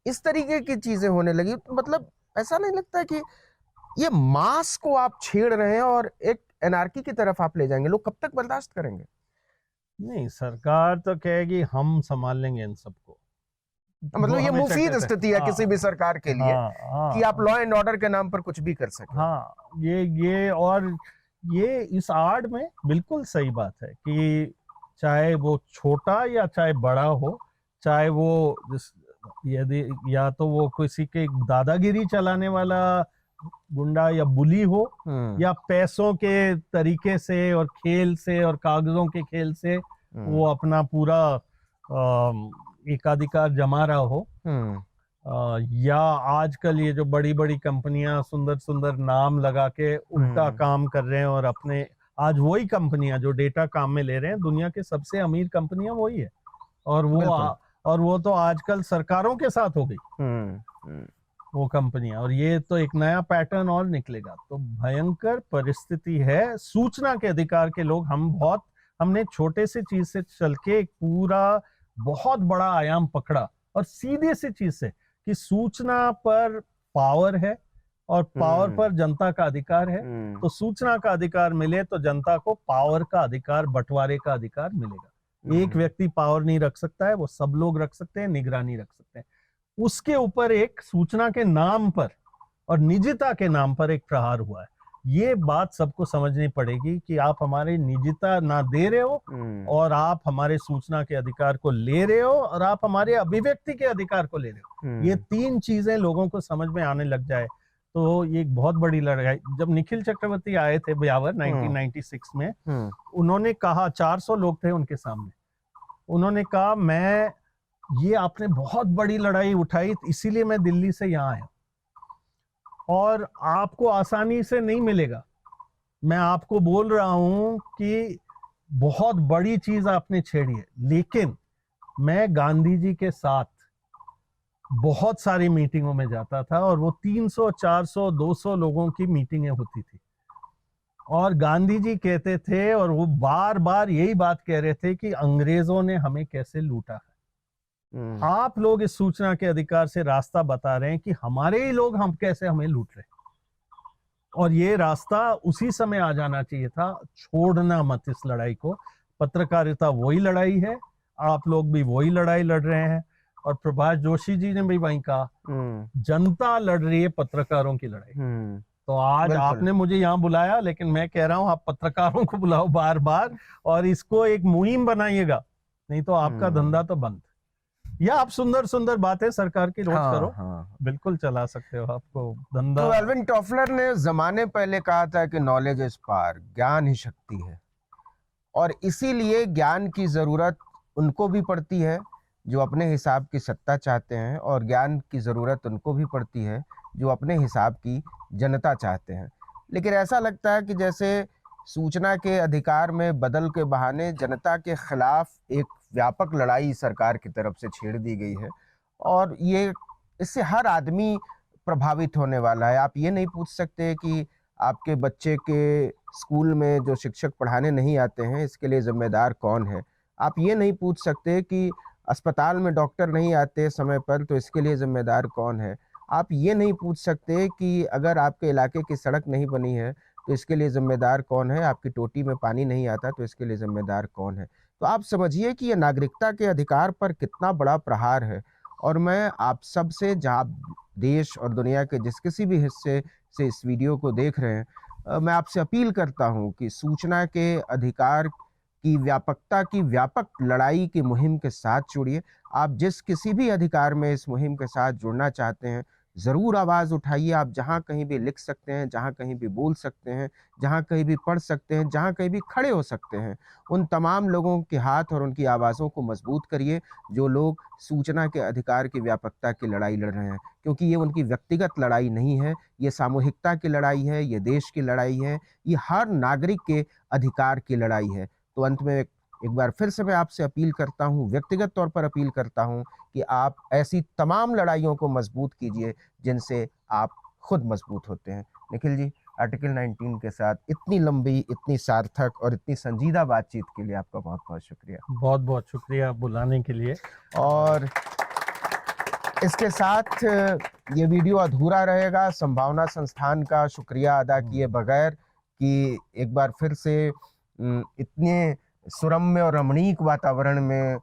[SPEAKER 1] इस तरीके की चीजें होने लगी। तो मतलब ऐसा नहीं लगता कि ये मास को आप छेड़ रहे हैं और एक एनार्की की तरफ आप ले जाएंगे? लोग कब तक बर्दाश्त करेंगे?
[SPEAKER 2] नहीं, सरकार तो कहेगी हम संभाल लेंगे इन सबको,
[SPEAKER 1] मतलब ये मुफीद स्थिति है किसी भी सरकार के लिए कि आप लॉ एंड ऑर्डर के नाम पर कुछ भी कर सकें।
[SPEAKER 2] हाँ, ये इस आड़ में बिल्कुल सही बात है कि चाहे वो छोटा या चाहे बड़ा हो, चाहे वो यदि या तो वो किसी के दादागिरी चलाने वाला गुंडा या बुली हो, या पैसों के तरीके से और खेल से और कागजों के खेल से वो अपना पूरा एकाधिकार जमा रहा हो, या आजकल ये जो बड़ी बड़ी कंपनियां सुंदर सुंदर नाम लगा के उल्टा काम कर रहे हैं, और अपने आज वही कंपनियां जो डेटा काम में ले रहे हैं, दुनिया के सबसे अमीर कंपनियां वही है, और वो तो आजकल सरकारों के साथ हो गई वो कंपनियां, और ये तो एक नया पैटर्न और निकलेगा। तो भयंकर परिस्थिति है। सूचना के अधिकार के लोग हमने छोटे से चीज से चल के एक पूरा बहुत बड़ा आयाम पकड़ा, और सीधे से चीज से कि सूचना पर पावर है और पावर पर जनता का अधिकार है। तो सूचना का अधिकार मिले तो जनता को पावर का अधिकार, बंटवारे का अधिकार मिलेगा। एक व्यक्ति पावर नहीं रख सकता है, वो सब लोग रख सकते हैं, निगरानी रख सकते हैं। उसके ऊपर एक सूचना के नाम पर और निजता के नाम पर एक प्रहार हुआ है। ये बात सबको समझनी पड़ेगी कि आप हमारे निजता ना दे रहे हो, और आप हमारे सूचना के अधिकार को ले रहे हो, और आप हमारे अभिव्यक्ति के अधिकार को ले रहे हो। ये तीन चीजें लोगों को समझ में आने लग जाए तो ये एक बहुत बड़ी लड़ाई। जब निखिल चक्रवर्ती आए थे ब्यावर 1996 में, उन्होंने कहा, 400 लोग थे उनके सामने, उन्होंने कहा ये आपने बहुत बड़ी लड़ाई उठाई, इसीलिए मैं दिल्ली से यहाँ आया, और आपको आसानी से नहीं मिलेगा। मैं आपको बोल रहा हूं कि बहुत बड़ी चीज आपने छेड़ी है, लेकिन मैं गांधी जी के साथ बहुत सारी मीटिंगों में जाता था, और वो 300, 400, 200 लोगों की मीटिंगें होती थी, और गांधी जी कहते थे, और वो बार बार यही बात कह रहे थे कि अंग्रेजों ने हमें कैसे लूटा है। आप लोग इस सूचना के अधिकार से रास्ता बता रहे हैं कि हमारे ही लोग कैसे हमें लूट रहे हैं, और ये रास्ता उसी समय आ जाना चाहिए था। छोड़ना मत इस लड़ाई को। पत्रकारिता वही लड़ाई है, आप लोग भी वही लड़ाई लड़ रहे हैं, और प्रभाष जोशी जी ने भी वही कहा, जनता लड़ रही है पत्रकारों की लड़ाई। तो आज
[SPEAKER 1] बिल्कुल।
[SPEAKER 2] आपने मुझे यहाँ बुलाया, लेकिन मैं कह रहा हूँ आप पत्रकारों को बुलाओ बार बार, और इसको एक मुहिम बनाइएगा, नहीं तो आपका धंधा तो बंद। या आप सुंदर सुंदर बातें सरकार की रोज करो, बिल्कुल चला सकते हो आपको धंधा।
[SPEAKER 1] तो एल्विन टॉफलर ने जमाने पहले कहा था कि नॉलेज इज पावर, ज्ञान ही शक्ति है, और इसीलिए ज्ञान की जरूरत उनको भी पड़ती है जो अपने हिसाब की सत्ता चाहते हैं, और ज्ञान की जरूरत उनको भी पड़ती है जो अपने हिसाब की जनता चाहते हैं। लेकिन ऐसा लगता है कि जैसे सूचना के अधिकार में बदल के बहाने जनता के खिलाफ एक व्यापक लड़ाई सरकार की तरफ से छेड़ दी गई है, और ये इससे हर आदमी प्रभावित होने वाला है। आप ये नहीं पूछ सकते कि आपके बच्चे के स्कूल में जो शिक्षक पढ़ाने नहीं आते हैं, इसके लिए जिम्मेदार कौन है। आप ये नहीं पूछ सकते कि अस्पताल में डॉक्टर नहीं आते समय पर, तो इसके लिए जिम्मेदार कौन है। आप ये नहीं पूछ सकते कि अगर आपके इलाके की सड़क नहीं बनी है तो इसके लिए जिम्मेदार कौन है, आपकी टोटी में पानी नहीं आता तो इसके लिए जिम्मेदार कौन है। तो आप समझिए कि ये नागरिकता के अधिकार पर कितना बड़ा प्रहार है। और मैं आप सब से, जहाँ देश और दुनिया के जिस किसी भी हिस्से से इस वीडियो को देख रहे हैं, मैं आपसे अपील करता हूँ कि सूचना के अधिकार की व्यापकता की व्यापक लड़ाई की मुहिम के साथ जुड़िए। आप जिस किसी भी अधिकार में इस मुहिम के साथ जुड़ना चाहते हैं, ज़रूर आवाज़ उठाइए। आप जहाँ कहीं भी लिख सकते हैं, जहाँ कहीं भी बोल सकते हैं, जहाँ कहीं भी पढ़ सकते हैं, जहाँ कहीं भी खड़े हो सकते हैं, उन तमाम लोगों के हाथ और उनकी आवाज़ों को मजबूत करिए जो लोग सूचना के अधिकार की व्यापकता की लड़ाई लड़ रहे हैं। क्योंकि ये उनकी व्यक्तिगत लड़ाई नहीं है, ये सामूहिकता की लड़ाई है, ये देश की लड़ाई है, ये हर नागरिक के अधिकार की लड़ाई है। तो अंत में एक बार फिर से मैं आपसे अपील करता हूँ, व्यक्तिगत तौर पर अपील करता हूँ कि आप ऐसी तमाम लड़ाइयों को मजबूत कीजिए जिनसे आप खुद मजबूत होते हैं। निखिल जी, आर्टिकल 19 के साथ इतनी लंबी, इतनी सार्थक और इतनी संजीदा बातचीत के लिए आपका बहुत बहुत शुक्रिया।
[SPEAKER 2] बहुत बहुत शुक्रिया बुलाने के लिए।
[SPEAKER 1] और इसके साथ ये वीडियो अधूरा रहेगा संभावना संस्थान का शुक्रिया अदा किए बगैर, कि एक बार फिर से इतने सुरम्य और रमणीक वातावरण में,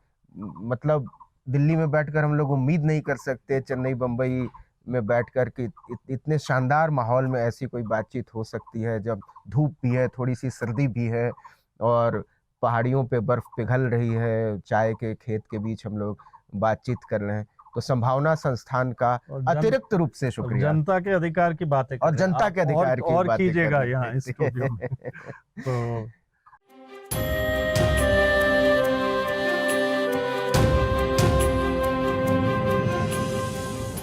[SPEAKER 1] मतलब दिल्ली में बैठकर हम लोग उम्मीद नहीं कर सकते, चेन्नई बम्बई में बैठकर कि इतने शानदार माहौल में ऐसी कोई बातचीत हो सकती है, जब धूप भी है, थोड़ी सी सर्दी भी है, और पहाड़ियों पे बर्फ पिघल रही है, चाय के खेत के बीच हम लोग बातचीत कर रहे हैं। तो संभावना संस्थान का अतिरिक्त रूप से शुक्रिया।
[SPEAKER 2] जनता के अधिकार की बातें
[SPEAKER 1] और जनता के अधिकार की
[SPEAKER 2] और
[SPEAKER 1] बातें
[SPEAKER 2] कीजिएगा
[SPEAKER 1] करने
[SPEAKER 2] यहाँ
[SPEAKER 1] के लिए।
[SPEAKER 2] स्टूडियो में। तो